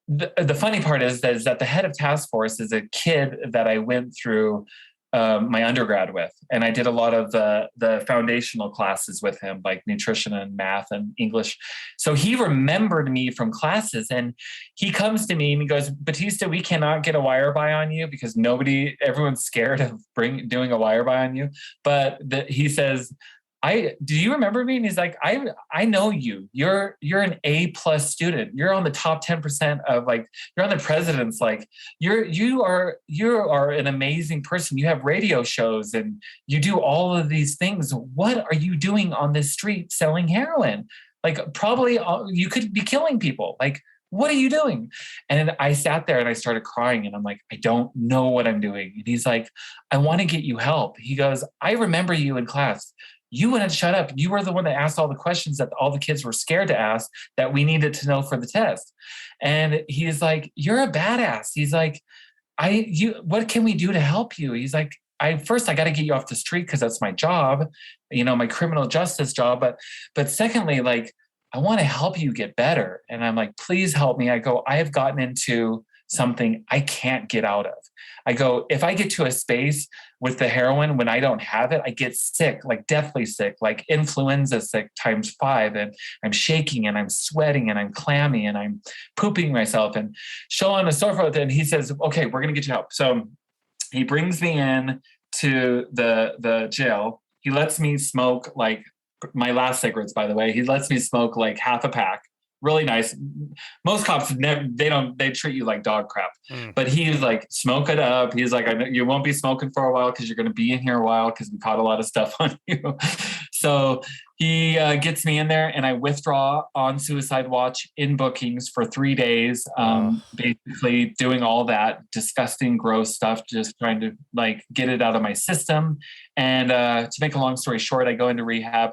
The funny part is that the head of Task Force is a kid that I went through my undergrad with. And I did a lot of the foundational classes with him, like nutrition and math and English. So he remembered me from classes, and he comes to me and he goes, Battista, we cannot get a wire buy on you because everyone's scared of doing a wire buy on you. But he says, do you remember me? And he's like, I know you. You're an A+ student. You're on the top 10% of, like, you're on the president's, like, you are an amazing person. You have radio shows and you do all of these things. What are you doing on this street selling heroin? Like, probably you could be killing people. Like, what are you doing? And I sat there and I started crying, and I'm like, I don't know what I'm doing. And he's like, I want to get you help. He goes, I remember you in class. You wouldn't shut up. You were the one that asked all the questions that all the kids were scared to ask that we needed to know for the test. And he's like, you're a badass. He's like, what can we do to help you? He's like, first I got to get you off the street because that's my job, my criminal justice job. But secondly, like, I want to help you get better. And I'm like, please help me. I go, I have gotten into something I can't get out of. I go, if I get to a space with the heroin, when I don't have it, I get sick, like deathly sick, like influenza sick ×5. And I'm shaking and I'm sweating and I'm clammy and I'm pooping myself, and so on and so forth. And he says, okay, we're going to get you help. So he brings me in to the jail. He lets me smoke, like, my last cigarettes, by the way. He lets me smoke like half a pack. Really nice. Most cops they treat you like dog crap. But he's like, smoke it up. He's like, I know you won't be smoking for a while because you're going to be in here a while because we caught a lot of stuff on you. So he gets me in there, and I withdraw on suicide watch in bookings for 3 days, basically doing all that disgusting, gross stuff, just trying to, like, get it out of my system. And to make a long story short, I go into rehab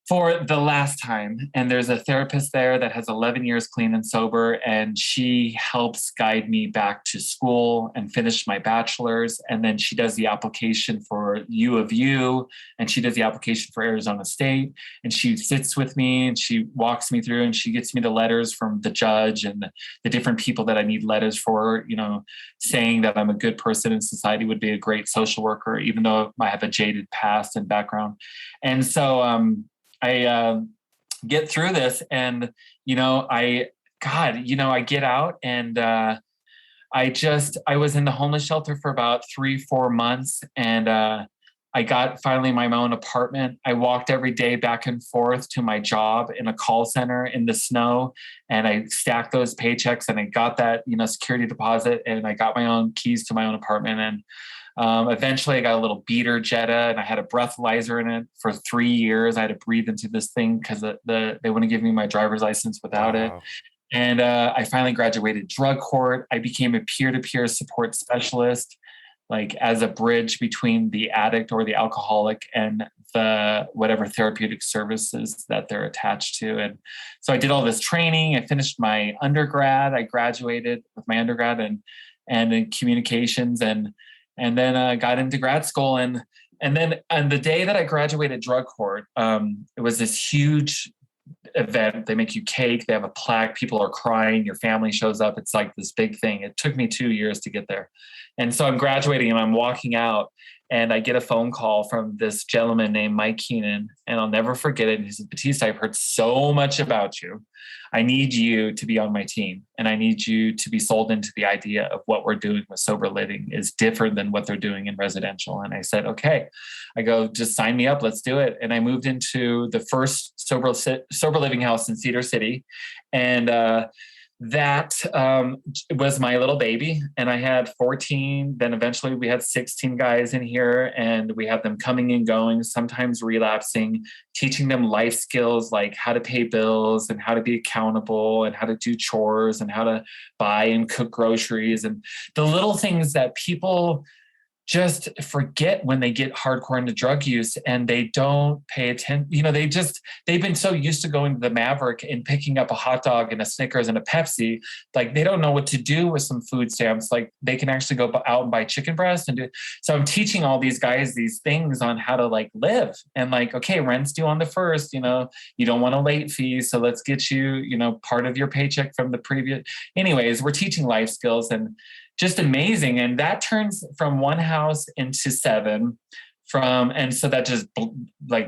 for the last time. And there's a therapist there that has 11 years clean and sober, and she helps guide me back to school and finish my bachelor's. And then she does the application for U of U, and she does the application for Arizona State. And she sits with me and she walks me through, and she gets me the letters from the judge and the different people that I need letters for, saying that I'm a good person in society, would be a great social worker, even though I have a jaded past and background. And so, I get through this, and, I get out, and I was in the homeless shelter for about 3-4 months. And I got finally my own apartment. I walked every day back and forth to my job in a call center in the snow, and I stacked those paychecks, and I got that, security deposit, and I got my own keys to my own apartment. And eventually I got a little beater Jetta, and I had a breathalyzer in it for 3 years. I had to breathe into this thing because they wouldn't give me my driver's license without it. And I finally graduated drug court. I became a peer-to-peer support specialist, like as a bridge between the addict or the alcoholic and the whatever therapeutic services that they're attached to. And so I did all this training. I finished my undergrad. I graduated with my undergrad and in communications, and then I got into grad school. And then on the day that I graduated drug court, it was this huge event. They make you cake. They have a plaque. People are crying. Your family shows up. It's like this big thing. It took me 2 years to get there. And so I'm graduating, and I'm walking out, and I get a phone call from this gentleman named Mike Keenan, and I'll never forget it. He said, Battista, I've heard so much about you. I need you to be on my team, and I need you to be sold into the idea of what we're doing with sober living is different than what they're doing in residential. And I said, okay. I go, just sign me up. Let's do it. And I moved into the first sober living house in Cedar City. And that was my little baby, and I had 14. Then eventually we had 16 guys in here, and we had them coming and going, sometimes relapsing, teaching them life skills like how to pay bills and how to be accountable and how to do chores and how to buy and cook groceries and the little things that people just forget when they get hardcore into drug use, and they don't pay attention. They've been so used to going to the Maverick and picking up a hot dog and a Snickers and a Pepsi. Like, they don't know what to do with some food stamps. Like, they can actually go out and buy chicken breast and do. So I'm teaching all these guys these things on how to like live, and like, okay, rent's due on the 1st, you don't want a late fee. So let's get you, part of your paycheck from the previous. Anyways, we're teaching life skills, and just amazing. And that turns from one house into 7 and so that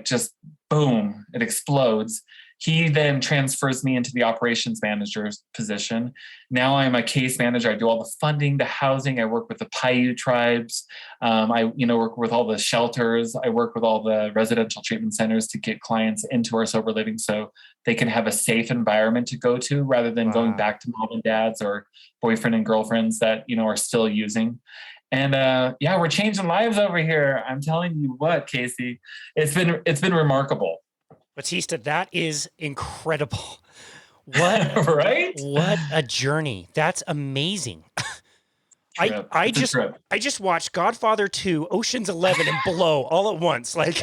just boom, it explodes. He then transfers me into the operations manager's position. Now I'm a case manager. I do all the funding, the housing. I work with the Paiute tribes. I work with all the shelters. I work with all the residential treatment centers to get clients into our sober living so they can have a safe environment to go to rather than going back to mom and dads or boyfriend and girlfriends that, are still using. And we're changing lives over here. I'm telling you what, Casey, it's been remarkable. Battista, that is incredible. What right? What a journey. That's amazing. I just watched Godfather 2, Ocean's 11, and Below all at once. Like,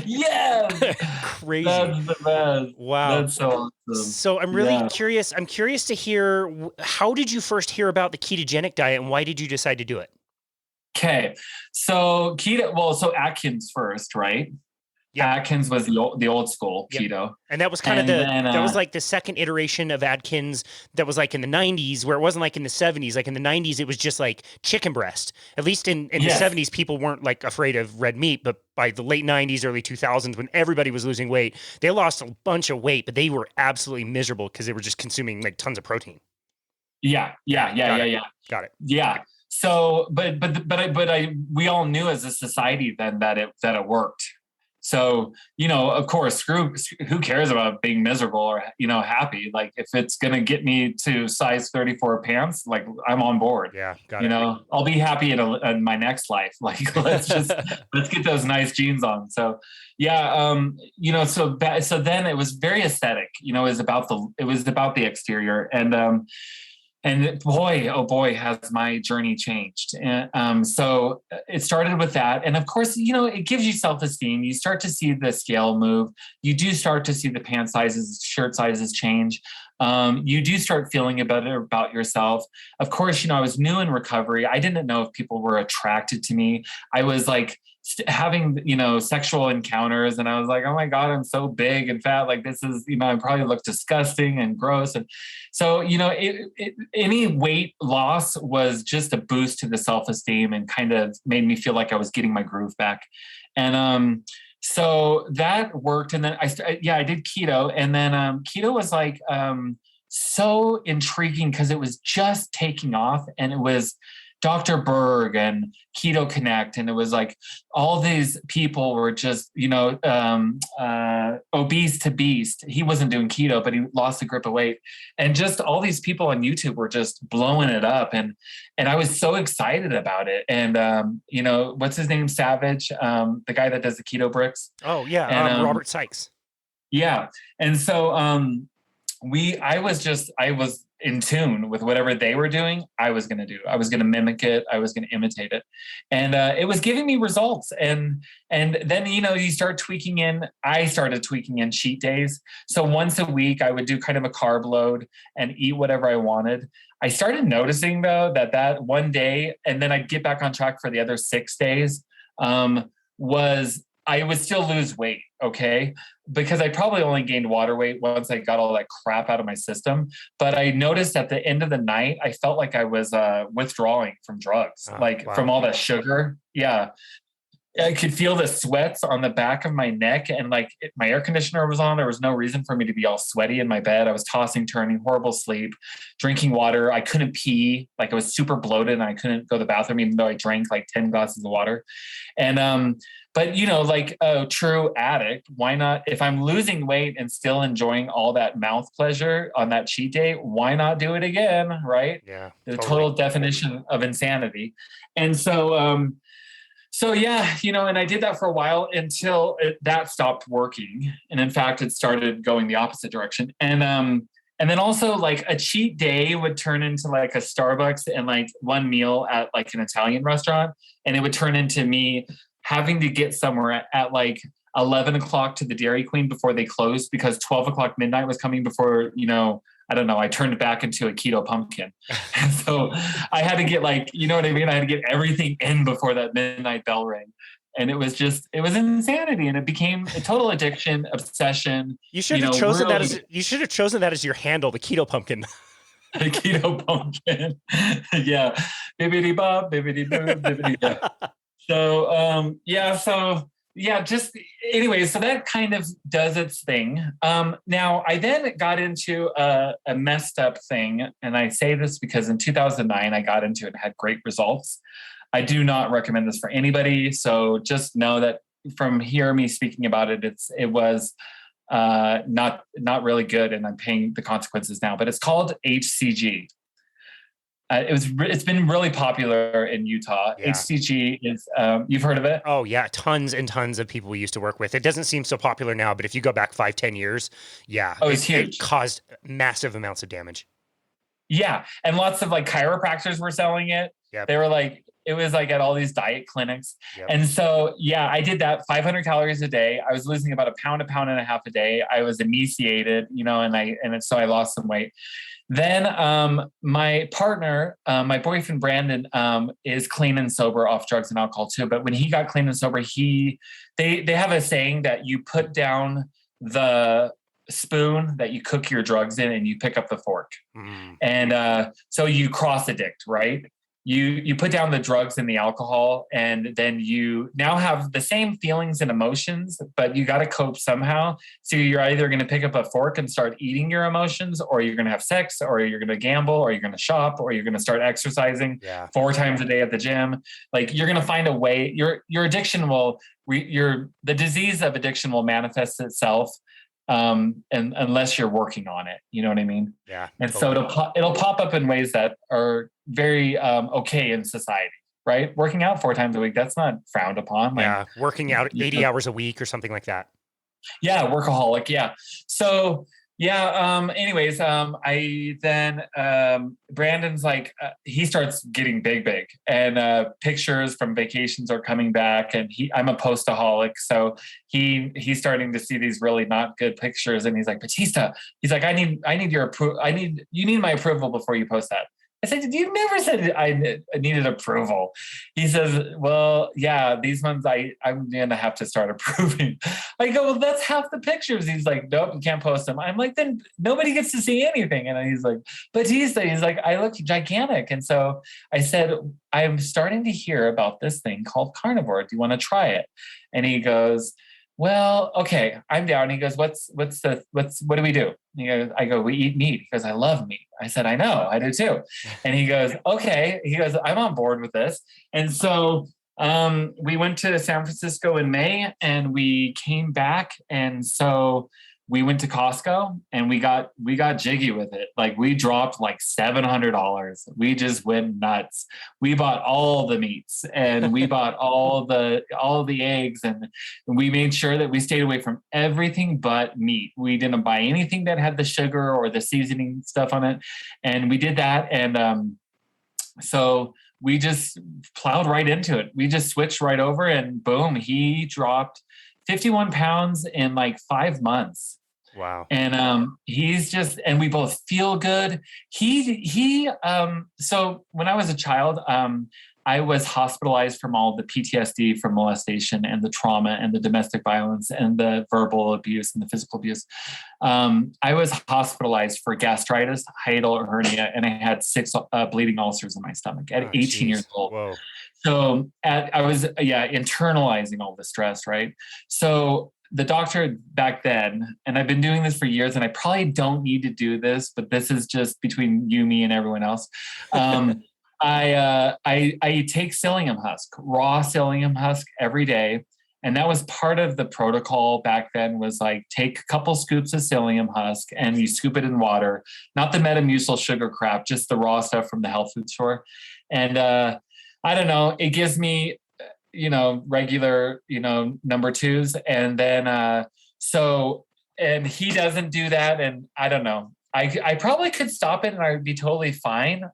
yes. Crazy. That's the best. Wow. That's so awesome. So I'm really curious. I'm curious to hear, how did you first hear about the ketogenic diet, and why did you decide to do it? Okay. So so Atkins first, right? Yep. Atkins was the old school keto. And that was kind of that was like the second iteration of Atkins that was like in the 90s, where it wasn't like in the 70s. Like in the 90s, it was just like chicken breast. At least in the 70s, people weren't like afraid of red meat. But by the late 90s, early 2000s, when everybody was losing weight, they lost a bunch of weight, but they were absolutely miserable because they were just consuming like tons of protein. Yeah. Got it. Yeah. So, we all knew as a society then that it worked. So, of course, who cares about being miserable or, happy? Like, if it's going to get me to size 34 pants, like, I'm on board. Yeah. Got it. I'll be happy in my next life. Like, let's get those nice jeans on. So, so then it was very aesthetic, it was about the exterior. And boy, oh boy, has my journey changed. And so it started with that. And of course, it gives you self-esteem. You start to see the scale move. You do start to see the pant sizes, shirt sizes change. You do start feeling better about yourself. Of course, I was new in recovery. I didn't know if people were attracted to me. I was like having, sexual encounters, and I was like, oh my God, I'm so big and fat. Like, this is, I probably look disgusting and gross. And so, any weight loss was just a boost to the self-esteem and kind of made me feel like I was getting my groove back. And, so that worked. And then I did keto, and then, keto was like, so intriguing because it was just taking off, and it was Dr. Berg and Keto Connect. And it was like all these people were just, obese to beast. He wasn't doing keto, but he lost a grip of weight. And just all these people on YouTube were just blowing it up. And I was so excited about it. And, what's his name? Savage, the guy that does the keto bricks. Oh yeah. And, Robert Sykes. Yeah. And so, I was in tune with whatever they were doing. I was going to do. I was going to mimic it. I was going to imitate it. And it was giving me results. And then, you start tweaking in. I started tweaking in cheat days. So once a week, I would do kind of a carb load and eat whatever I wanted. I started noticing, though, that one day, and then I'd get back on track for the other 6 days, I would still lose weight, okay? Because I probably only gained water weight once I got all that crap out of my system. But I noticed at the end of the night, I felt like I was withdrawing from drugs, from all that sugar. Yeah. I could feel the sweats on the back of my neck, and like my air conditioner was on. There was no reason for me to be all sweaty in my bed. I was tossing, turning, horrible sleep, drinking water. I couldn't pee. Like I was super bloated and I couldn't go to the bathroom, even though I drank like 10 glasses of water. And, but you know, like a true addict, why not? If I'm losing weight and still enjoying all that mouth pleasure on that cheat day, why not do it again? Right. Yeah. The Totally. total definition of insanity. And so yeah, you know, and I did that for a while until that stopped working. And in fact, it started going the opposite direction. And then also like a cheat day would turn into like a Starbucks and like one meal at like an Italian restaurant. And it would turn into me having to get somewhere at like 11 o'clock to the Dairy Queen before they closed, because 12 o'clock midnight was coming before, you know, I don't know, I turned it back into a keto pumpkin. And so I had to get like, you know what I mean? I had to get everything in before that midnight bell rang. And it was insanity. And it became a total addiction, obsession. You should have chosen that as your handle, the keto pumpkin. The keto pumpkin. Yeah. Bibbidi bob, bibbidi boo, bibbidi bop. So, just anyway, so that kind of does its thing. Now I then got into a messed up thing. And I say this because in 2009, I got into it and had great results. I do not recommend this for anybody. So just know that from me speaking about it, it was not really good. And I'm paying the consequences now, but it's called HCG. It's been really popular in Utah. Yeah. HCG is, you've heard of it? Oh yeah. Tons and tons of people we used to work with. It doesn't seem so popular now, but if you go back 5-10 years, yeah. Oh, it's huge. It caused massive amounts of damage. Yeah. And lots of like chiropractors were selling it. Yep. They were like, it was like at all these diet clinics. Yep. And so, yeah, I did that 500 calories a day. I was losing about a pound and a half a day. I was emaciated, you know, so I lost some weight. Then my partner, my boyfriend, Brandon, is clean and sober off drugs and alcohol too. But when he got clean and sober, they have a saying that you put down the spoon that you cook your drugs in and you pick up the fork. Mm. And so you cross addict, right? You put down the drugs and the alcohol, and then you now have the same feelings and emotions, but you got to cope somehow. So you're either going to pick up a fork and start eating your emotions, or you're going to have sex, or you're going to gamble, or you're going to shop, or you're going to start exercising 4 times a day at the gym. Like you're going to find a way. Your addiction the disease of addiction will manifest itself. And unless you're working on it, you know what I mean? Yeah. And totally. So it'll pop up in ways that are very okay in society, right? Working out 4 times a week, that's not frowned upon. Like, working out 80 hours a week or something like that. Yeah, workaholic. Yeah. So anyways, I then Brandon's like he starts getting big, and pictures from vacations are coming back, and I'm a postaholic, so he's starting to see these really not good pictures, and he's like, Battista, he's like, I need your you need my approval before you post that. I said, you never said I needed approval. He says, well, yeah, these ones I'm going to have to start approving. I go, well, that's half the pictures. He's like, nope, you can't post them. I'm like, then nobody gets to see anything. And he's like, Battista, he's like, I look gigantic. And so I said, I'm starting to hear about this thing called Carnivore. Do you want to try it? And he goes, well, okay, I'm down. He goes, what do we do? He goes, I go, we eat meat. He goes, I love meat. I said, I know, I do too. And he goes, okay. He goes, I'm on board with this. And so we went to San Francisco in May, and we came back. And so we went to Costco, and we got jiggy with it. Like we dropped like $700. We just went nuts. We bought all the meats, and we bought all the eggs, and we made sure that we stayed away from everything but meat. We didn't buy anything that had the sugar or the seasoning stuff on it. And we did that. And so we just plowed right into it. We just switched right over, and boom, he dropped 51 pounds in like 5 months. Wow. And and we both feel good. So when I was a child, I was hospitalized from all the PTSD from molestation and the trauma and the domestic violence and the verbal abuse and the physical abuse. I was hospitalized for gastritis, hiatal hernia, and I had 6 bleeding ulcers in my stomach at 18 years old. Whoa. So I was, internalizing all the stress, right? So the doctor back then, and I've been doing this for years, and I probably don't need to do this, but this is just between you, me, and everyone else. I take psyllium husk, raw psyllium husk every day. And that was part of the protocol back then, was like, take a couple scoops of psyllium husk and you scoop it in water, not the Metamucil sugar crap, just the raw stuff from the health food store. And I don't know, it gives me, regular, number 2s. And then, and he doesn't do that. And I don't know, I probably could stop it and I would be totally fine.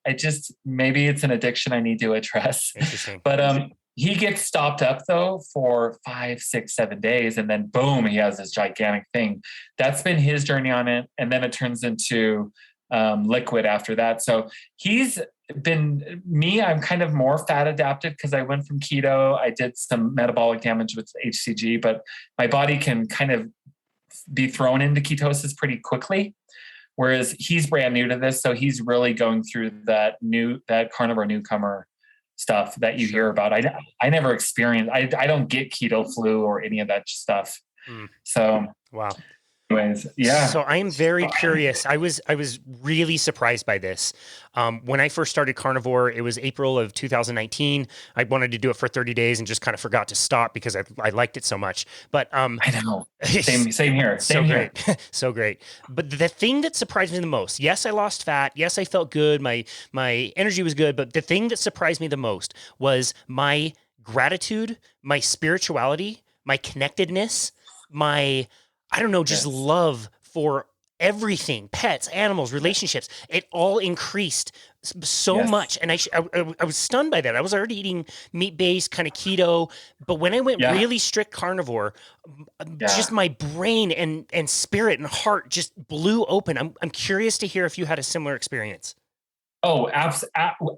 Maybe it's an addiction I need to address. Interesting. But he gets stopped up though for 5, 6, 7 days. And then boom, he has this gigantic thing. That's been his journey on it. And then it turns into liquid after that. So he's been I'm kind of more fat adapted because I went from keto. I did some metabolic damage with HCG, but my body can kind of be thrown into ketosis pretty quickly. Whereas he's brand new to this. So he's really going through that carnivore newcomer stuff that you hear about. I never experienced, I don't get keto flu or any of that stuff. So, wow. Anyways, yeah. So I am very curious. I was really surprised by this. When I first started carnivore, it was April of 2019. I wanted to do it for 30 days and just kind of forgot to stop because I liked it so much. But I know. Same here. Great. So great. But the thing that surprised me the most, yes, I lost fat. Yes, I felt good. My energy was good. But the thing that surprised me the most was my gratitude, my spirituality, my connectedness, just love for everything, pets, animals, relationships. It all increased so much. And I was stunned by that. I was already eating meat-based kind of keto, but when I went really strict carnivore, just my brain and spirit and heart just blew open. I'm curious to hear if you had a similar experience. Oh,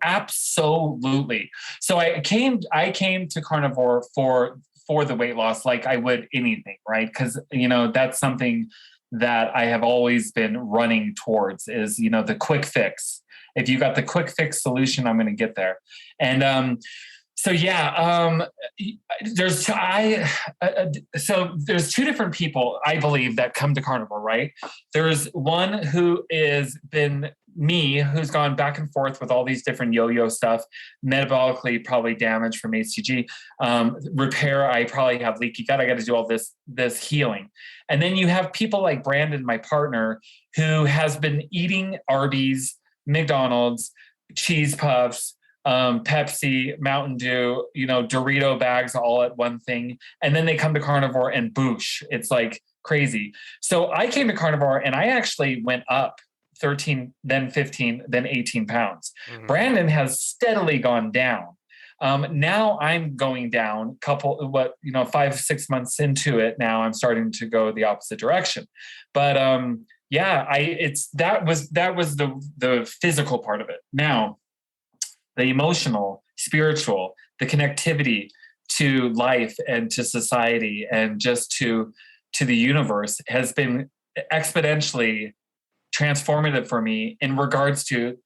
absolutely. So I came to carnivore for the weight loss, like I would anything, right? Because, that's something that I have always been running towards is, the quick fix. If you got the quick fix solution, I'm going to get there. And there's 2 different people, I believe, that come to carnivore, right? There's one who is been me, who's gone back and forth with all these different yo-yo stuff, metabolically probably damaged from HCG, repair. I probably have leaky gut. I got to do all this healing. And then you have people like Brandon, my partner, who has been eating Arby's, McDonald's, cheese puffs, Pepsi, Mountain Dew, Dorito bags all at one thing. And then they come to carnivore and boosh, it's like crazy. So I came to carnivore and I actually went up 13, then 15, then 18 pounds. Mm-hmm. Brandon has steadily gone down. Now I'm going down 5, 6 months into it. Now I'm starting to go the opposite direction. But that was the physical part of it. Now, the emotional, spiritual, the connectivity to life and to society and just to the universe has been exponentially transformative for me in regards to,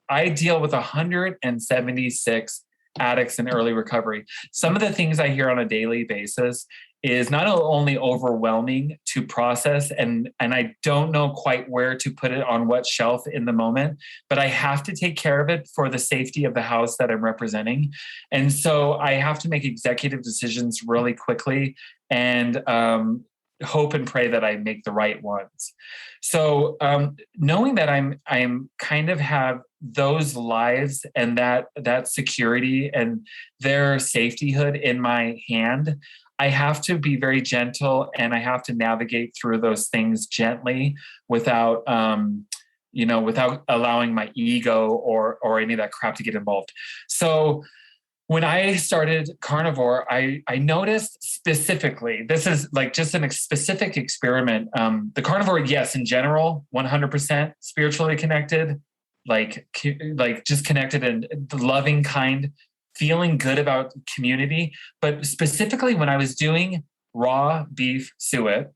I deal with 176 addicts in early recovery. Some of the things I hear on a daily basis is not only overwhelming to process, and I don't know quite where to put it on what shelf in the moment, but I have to take care of it for the safety of the house that I'm representing. And so I have to make executive decisions really quickly and hope and pray that I make the right ones. So knowing that I'm kind of have those lives and that security and their safetyhood in my hand, I have to be very gentle and I have to navigate through those things gently without without allowing my ego or any of that crap to get involved. So when I started carnivore, I noticed specifically, this is like just a specific experiment. The carnivore, yes, in general, 100% spiritually connected, like just connected and the loving, kind feeling good about community. But specifically when I was doing raw beef suet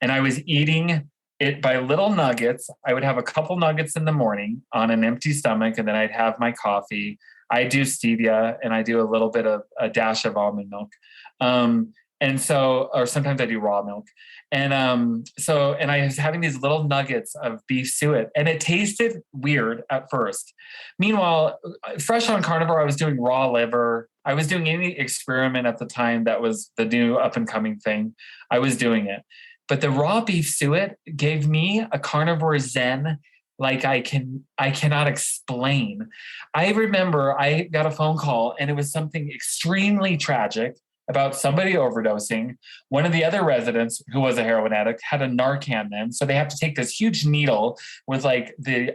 and I was eating it by little nuggets, I would have a couple nuggets in the morning on an empty stomach, and then I'd have my coffee. I do stevia and I do a little bit of a dash of almond milk. And so, or sometimes I do raw milk. And and I was having these little nuggets of beef suet, and it tasted weird at first. Meanwhile, fresh on carnivore, I was doing raw liver. I was doing any experiment at the time that was the new up and coming thing. I was doing it. But the raw beef suet gave me a carnivore zen like I cannot explain. I remember I got a phone call and it was something extremely tragic about somebody overdosing. One of the other residents who was a heroin addict had a Narcan then. So they have to take this huge needle with like they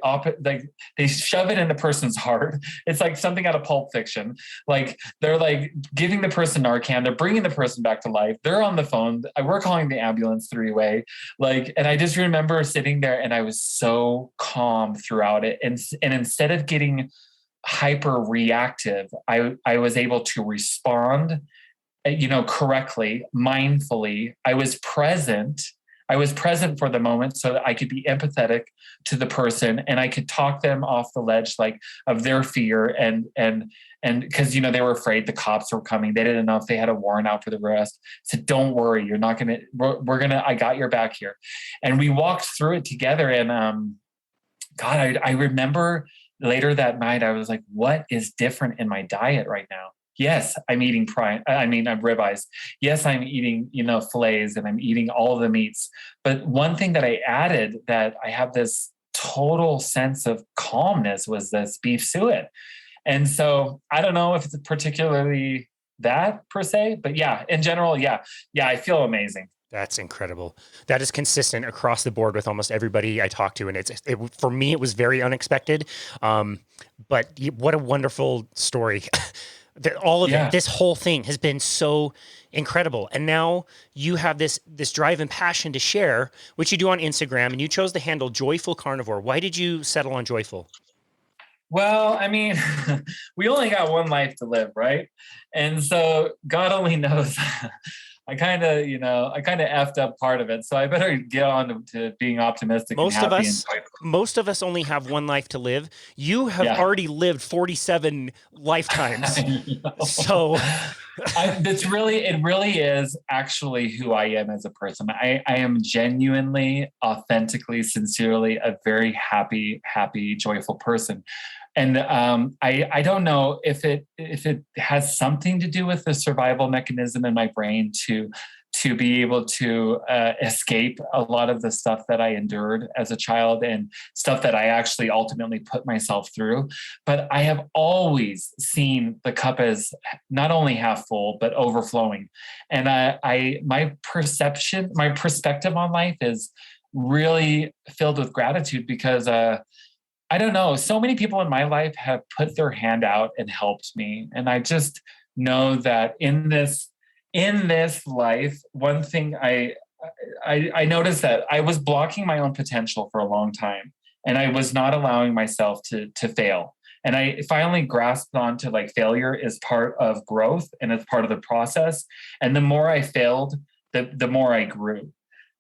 shove it in the person's heart. It's like something out of Pulp Fiction. Like they're like giving the person Narcan. They're bringing the person back to life. They're on the phone. We're calling the ambulance three-way. And I just remember sitting there and I was so calm throughout it. And instead of getting hyper reactive, I was able to respond correctly, mindfully. I was present for the moment so that I could be empathetic to the person and I could talk them off the ledge, like of their fear and because, they were afraid the cops were coming. They didn't know if they had a warrant out for the arrest. I said, don't worry, you're not going to, I got your back here. And we walked through it together. And I remember later that night, I was like, what is different in my diet right now? Yes, I'm eating ribeyes. Yes, I'm eating, fillets and I'm eating all of the meats. But one thing that I added that I have this total sense of calmness was this beef suet. And so I don't know if it's particularly that per se, but yeah, in general, yeah, I feel amazing. That's incredible. That is consistent across the board with almost everybody I talk to. And for me, it was very unexpected. But what a wonderful story. All of it, this whole thing has been so incredible. And now you have this drive and passion to share, which you do on Instagram, and you chose the handle Joyful Carnivore. Why did you settle on Joyful? Well, we only got one life to live, right? And so God only knows. I kind of effed up part of it. So I better get on to being optimistic. Most of us only have one life to live. You have already lived 47 lifetimes. So it really is actually who I am as a person. I am genuinely, authentically, sincerely a very happy, joyful person. And I don't know if it has something to do with the survival mechanism in my brain to be able to escape a lot of the stuff that I endured as a child and stuff that I actually ultimately put myself through. But I have always seen the cup as not only half full, but overflowing. And my perspective on life is really filled with gratitude because I don't know. So many people in my life have put their hand out and helped me. And I just know that in this life, one thing I noticed that I was blocking my own potential for a long time and I was not allowing myself to fail. And I finally grasped onto like failure is part of growth and it's part of the process. And the more I failed, the more I grew.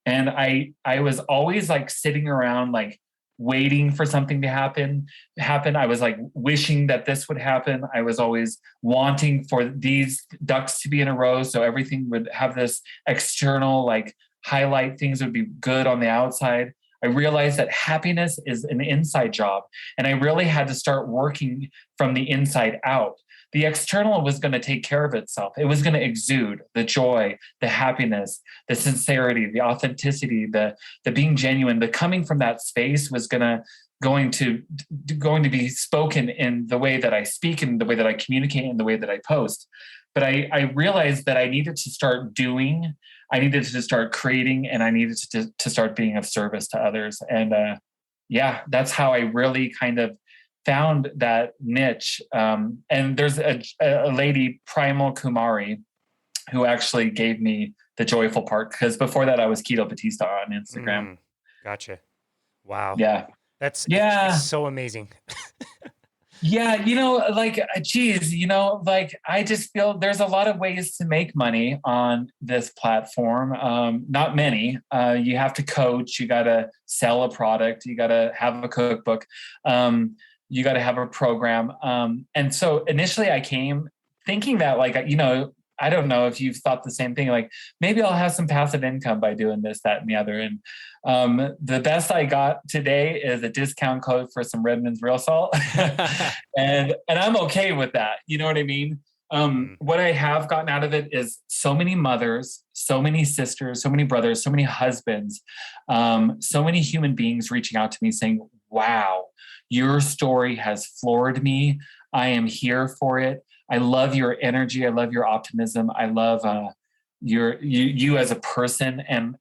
And I was always like sitting around like waiting for something to happen. I was like wishing that this would happen. I was always wanting for these ducks to be in a row. So everything would have this external like highlight, things would be good on the outside. I realized that happiness is an inside job. And I really had to start working from the inside out. The external was going to take care of itself. It was going to exude the joy, the happiness, the sincerity, the authenticity, the being genuine. The coming from that space was going to be spoken in the way that I speak, in the way that I communicate, in the way that I post. But I realized that I needed to start doing, I needed to start creating, and I needed to start being of service to others. And that's how I really kind of found that niche. And there's a lady, Primal Kumari, who actually gave me the joyful part, because before that I was Keto Battista on Instagram. Gotcha. Wow. Yeah. That's so amazing. Yeah, like, geez, like I just feel there's a lot of ways to make money on this platform. Not many. You have to coach, you got to sell a product, you got to have a cookbook, you got to have a program. And so initially I came thinking that, like, I don't know if you've thought the same thing, like maybe I'll have some passive income by doing this, that, and the other. And the best I got today is a discount code for some Redmond's real salt. and I'm okay with that. You know what I mean? What I have gotten out of it is so many mothers, so many sisters, so many brothers, so many husbands, so many human beings reaching out to me saying, wow, your story has floored me. I am here for it. I love your energy. I love your optimism. I love you as a person, and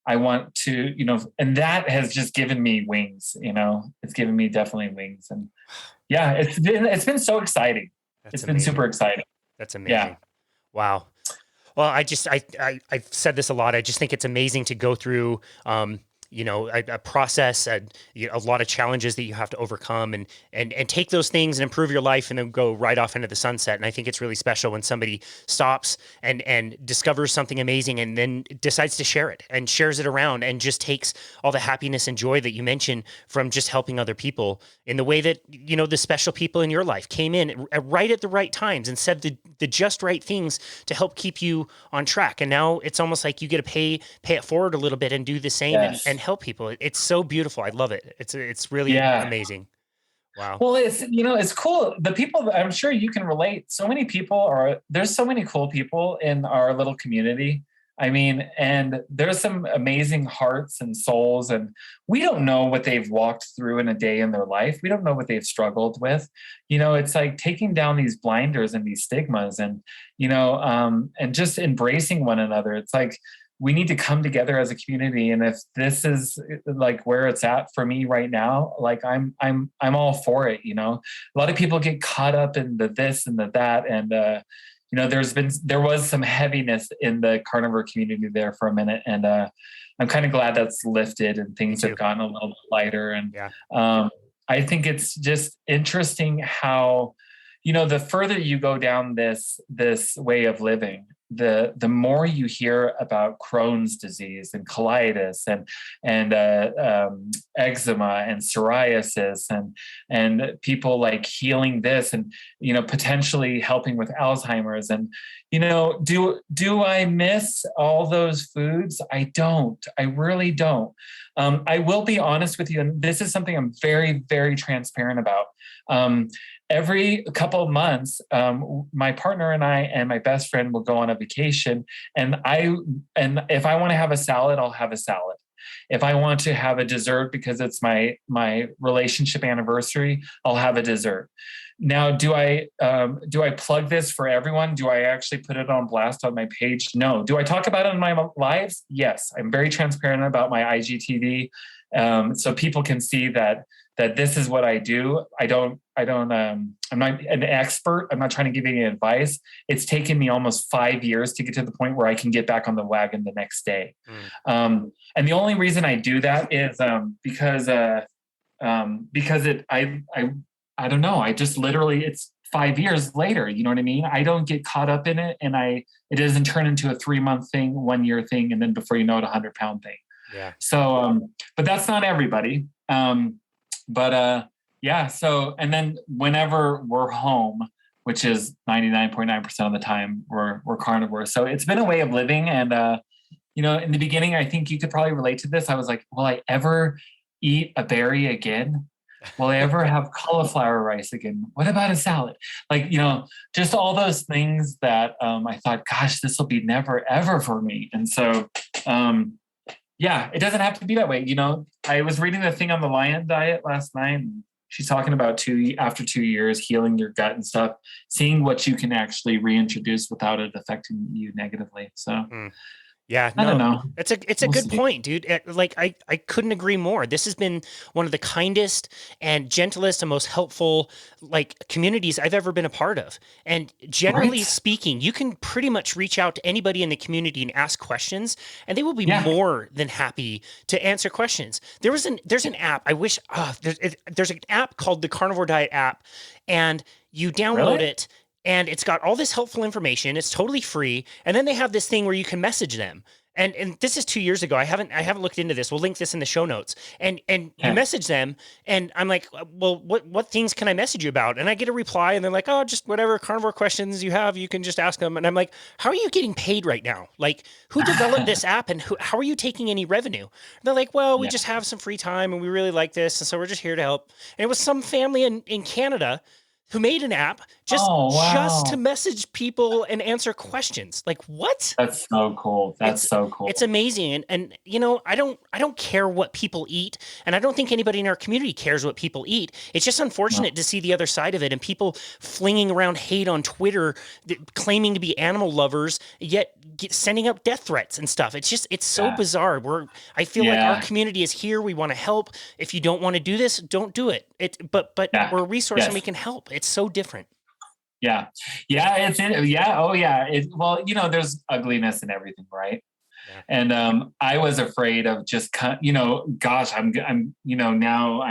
I want to, and that has just given me wings. It's given me definitely wings, and yeah, it's been so exciting. It's been super exciting. That's amazing. Yeah. Wow. Well, I've said this a lot. I just think it's amazing to go through, a process, a lot of challenges that you have to overcome and take those things and improve your life and then go right off into the sunset. And I think it's really special when somebody stops and discovers something amazing and then decides to share it and shares it around and just takes all the happiness and joy that you mentioned from just helping other people in the way that, the special people in your life came in right at the right times and said the just right things to help keep you on track. And now it's almost like you get to pay it forward a little bit and do the same. Yes. And help people. It's so beautiful. I love it. It's really amazing. Wow. Well, it's cool. The people, I'm sure you can relate. So many people there's so many cool people in our little community. I mean, and there's some amazing hearts and souls, and we don't know what they've walked through in a day in their life. We don't know what they've struggled with. It's like taking down these blinders and these stigmas and, and just embracing one another. It's like, we need to come together as a community. And if this is like where it's at for me right now, like I'm all for it. A lot of people get caught up in the this and the that. And, there was some heaviness in the carnivore community there for a minute. And I'm kind of glad that's lifted and things have gotten a little bit lighter. And I think it's just interesting how, the further you go down this way of living, the more you hear about Crohn's disease and colitis and eczema and psoriasis and people like healing this and potentially helping with Alzheimer's and do I miss all those foods? I don't. I really don't. I will be honest with you, and this is something I'm very, very transparent about. Every couple of months, my partner and I and my best friend will go on a vacation, and if I want to have a salad, I'll have a salad. If I want to have a dessert because it's my relationship anniversary, I'll have a dessert. Now, do I plug this for everyone? Do I actually put it on blast on my page? No. Do I talk about it in my lives? Yes. I'm very transparent about my IGTV, so people can see that this is what I do. I'm not an expert. I'm not trying to give any advice. It's taken me almost 5 years to get to the point where I can get back on the wagon the next day. And the only reason I do that is because I don't know. I just literally, it's 5 years later. You know what I mean? I don't get caught up in it, and it doesn't turn into a 3-month thing, 1 year thing, and then before you know it, 100-pound thing. Yeah. So, but that's not everybody. So, and then whenever we're home, which is 99.9% of the time, we're carnivore. So it's been a way of living. And, in the beginning, I think you could probably relate to this. I was like, will I ever eat a berry again? Will I ever have cauliflower rice again? What about a salad? Like, just all those things that I thought, gosh, this will be never, ever for me. And so, it doesn't have to be that way. I was reading the thing on the lion diet last night. And she's talking about after 2 years, healing your gut and stuff, seeing what you can actually reintroduce without it affecting you negatively. So, Yeah, I don't no, know. it's a We'll good see. point, dude. Like I couldn't agree more. This has been one of the kindest and gentlest and most helpful like communities I've ever been a part of. And generally Right? speaking, you can pretty much reach out to anybody in the community and ask questions, and they will be Yeah. more than happy to answer questions. There's an app. I wish there's an app called the Carnivore Diet app, and you download Really? it and it's got all this helpful information. It's totally free. And then they have this thing where you can message them. And this is 2 years ago. I haven't looked into this. We'll link this in the show notes. And you Okay. message them, and I'm like, well, what things can I message you about? And I get a reply, and they're like, oh, just whatever carnivore questions you have, you can just ask them. And I'm like, how are you getting paid right now? Like, who developed this app, and how are you taking any revenue? And they're like, well, we Yeah. just have some free time, and we really like this, and so we're just here to help. And it was some family in Canada who made an app Oh, just to wow. message people and answer questions. Like, what? That's so cool. That's It's so it's cool. amazing. And you know, I don't care what people eat, and I don't think anybody in our community cares what people eat. It's just No. unfortunate to see the other side of it and people flinging around hate on Twitter, claiming to be animal lovers, yet sending out death threats and stuff. It's so Yeah. bizarre. I feel like our Yeah. community is here. We want to help. If you don't want to do this, don't do it. But Yeah. we're a resource and we Yes. can help. It's so different. Yeah. Yeah. Yeah. Oh, yeah. Well, there's ugliness in everything, right? Yeah. And I was afraid of just, gosh, now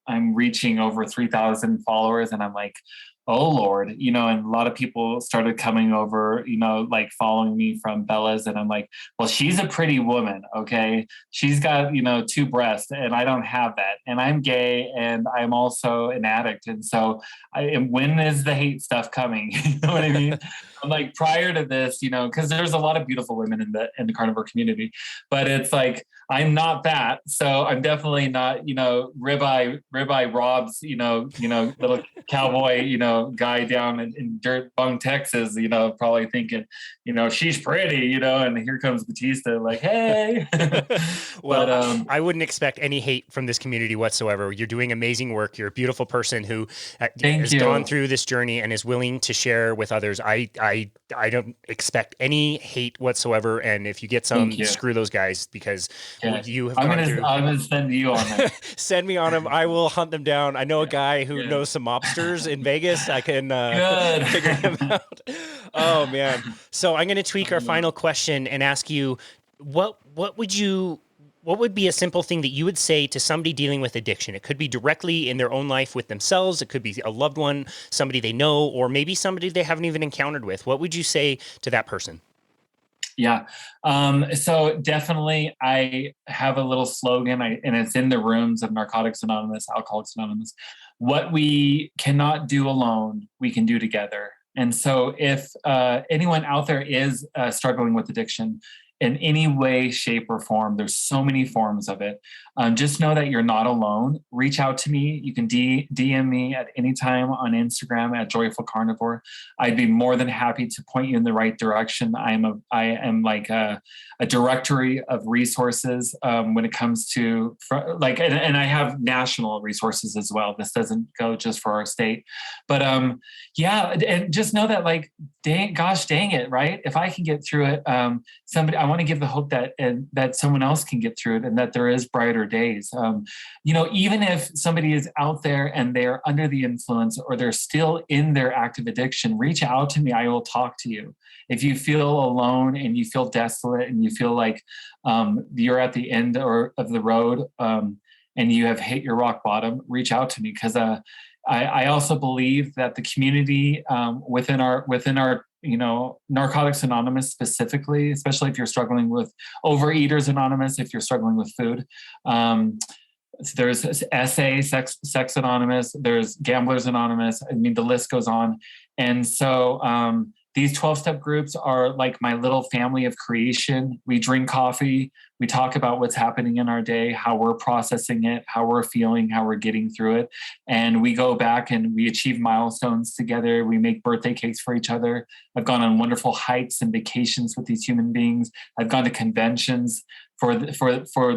I'm reaching over 3,000 followers, and I'm like, oh Lord, and a lot of people started coming over, like following me from Bella's, and I'm like, well, she's a pretty woman, okay? She's got, two breasts, and I don't have that, and I'm gay, and I'm also an addict, and so when is the hate stuff coming? You know what I mean? I'm like, prior to this, because there's a lot of beautiful women in the carnivore community, but it's like I'm not that, so I'm definitely not, ribeye Rob's, little cowboy, guy down in Dirt Bung, Texas, probably thinking, she's pretty, and here comes Battista, like, hey. Well, But I wouldn't expect any hate from this community whatsoever. You're doing amazing work. You're a beautiful person who thank has gone you. through this journey and is willing to share with others. I don't expect any hate whatsoever. And if you get Thank some, you. screw those guys, because Okay. you have I'm gone gonna through. I'm gonna send you on it. Send me on them. I will hunt them down. I know a guy who Yeah. knows some mobsters in Vegas. I can Good. figure him out. Oh man. So I'm going to tweak our final question and ask you, what would be a simple thing that you would say to somebody dealing with addiction? It could be directly in their own life with themselves. It could be a loved one, somebody they know, or maybe somebody they haven't even encountered with. What would you say to that person? Yeah. So definitely I have a little slogan, and it's in the rooms of Narcotics Anonymous, Alcoholics Anonymous. What we cannot do alone, we can do together. And so if anyone out there is struggling with addiction in any way, shape, or form, there's so many forms of it. Just know that you're not alone. Reach out to me. You can DM me at any time on Instagram at Joyful Carnivore. I'd be more than happy to point you in the right direction. I am like a directory of resources when it comes to and I have national resources as well. This doesn't go just for our state, but yeah, and just know that dang it, right? If I can get through it, I want to give the hope that someone else can get through it, and that there is brighter days. Even if somebody is out there and they're under the influence, or they're still in their active addiction, reach out to me. I will talk to you. If you feel alone and you feel desolate and you feel like you're at the end of the road, and you have hit your rock bottom, reach out to me, because I also believe that the community within our Narcotics Anonymous specifically, especially if you're struggling with Overeaters Anonymous, if you're struggling with food. There's SA, Sex Anonymous, there's Gamblers Anonymous. I mean, the list goes on. And so these 12-step groups are like my little family of creation. We drink coffee. We talk about what's happening in our day, how we're processing it, how we're feeling, how we're getting through it. And we go back and we achieve milestones together. We make birthday cakes for each other. I've gone on wonderful hikes and vacations with these human beings. I've gone to conventions for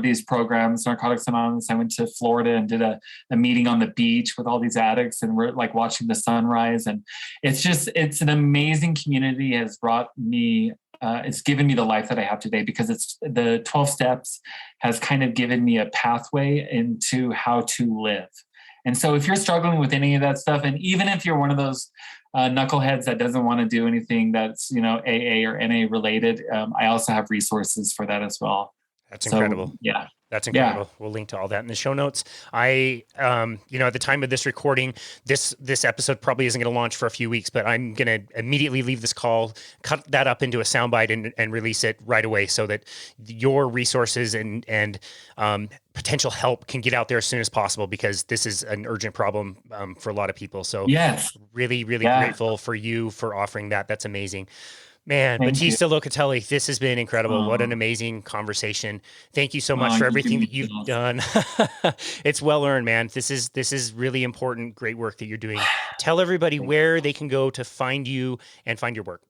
these programs. Narcotics Anonymous, I went to Florida and did a meeting on the beach with all these addicts, and we're like watching the sunrise. And it's an amazing community. Has brought me it's given me the life that I have today, because it's the 12 steps has kind of given me a pathway into how to live. And so if you're struggling with any of that stuff, and even if you're one of those knuckleheads that doesn't want to do anything that's, AA or NA related, I also have resources for that as well. That's incredible. Yeah. That's incredible. Yeah. We'll link to all that in the show notes. At the time of this recording, this episode probably isn't going to launch for a few weeks, but I'm going to immediately leave this call, cut that up into a soundbite and release it right away so that your resources and potential help can get out there as soon as possible, because this is an urgent problem for a lot of people. So yes, really, really grateful for you for offering that. That's amazing. Man, Battista Locatelli, this has been incredible. What an amazing conversation. Thank you so much for everything that you've done. It's well earned, man. This is really important, great work that you're doing. Tell everybody where they can go to find you and find your work.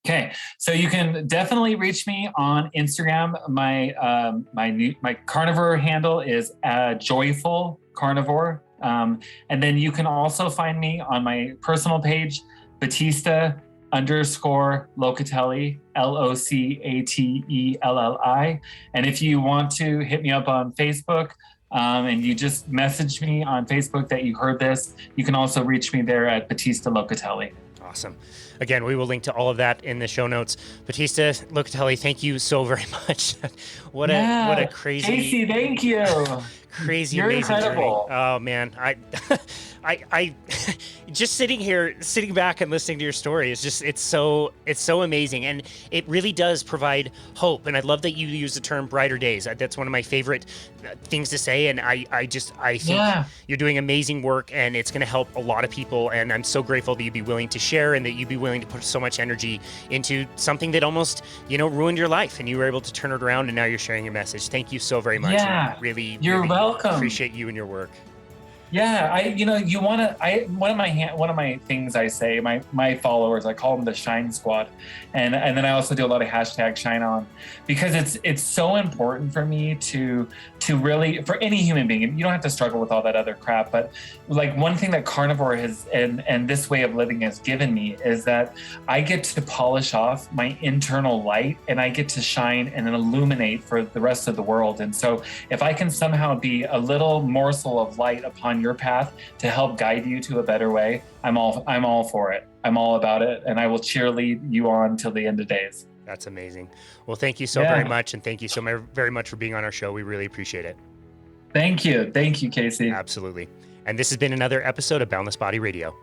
Okay, so you can definitely reach me on Instagram. My carnivore handle is joyfulcarnivore. And then you can also find me on my personal page, Battista _Locatelli, LOCATELLI. And if you want to hit me up on Facebook, and you just message me on Facebook that you heard this, you can also reach me there at Battista Locatelli. Awesome. Again, we will link to all of that in the show notes. Battista Locatelli, thank you so very much. What a crazy, Casey, thank you. Crazy, You're amazing incredible. journey. Oh man, I just sitting back and listening to your story is just, it's so amazing. And it really does provide hope. And I love that you use the term brighter days. That's one of my favorite things to say. And I think you're doing amazing work, and it's going to help a lot of people. And I'm so grateful that you'd be willing to share, and that you'd be willing to put so much energy into something that almost, ruined your life, and you were able to turn it around, and now you're sharing your message. Thank you so very much. Yeah. You're welcome. Appreciate you and your work. Yeah, one of my things I say, my followers, I call them the Shine Squad, and then I also do a lot of hashtag Shine On, because it's so important for me to really, for any human being, you don't have to struggle with all that other crap, but like one thing that carnivore has and this way of living has given me is that I get to polish off my internal light, and I get to shine and illuminate for the rest of the world. And so if I can somehow be a little morsel of light upon your path to help guide you to a better way, I'm all for it. I'm all about it, and I will cheerlead you on till the end of days. That's amazing. Well, thank you so very much, and thank you so very much for being on our show. We really appreciate it. Thank you, Casey. Absolutely. And this has been another episode of Boundless Body Radio.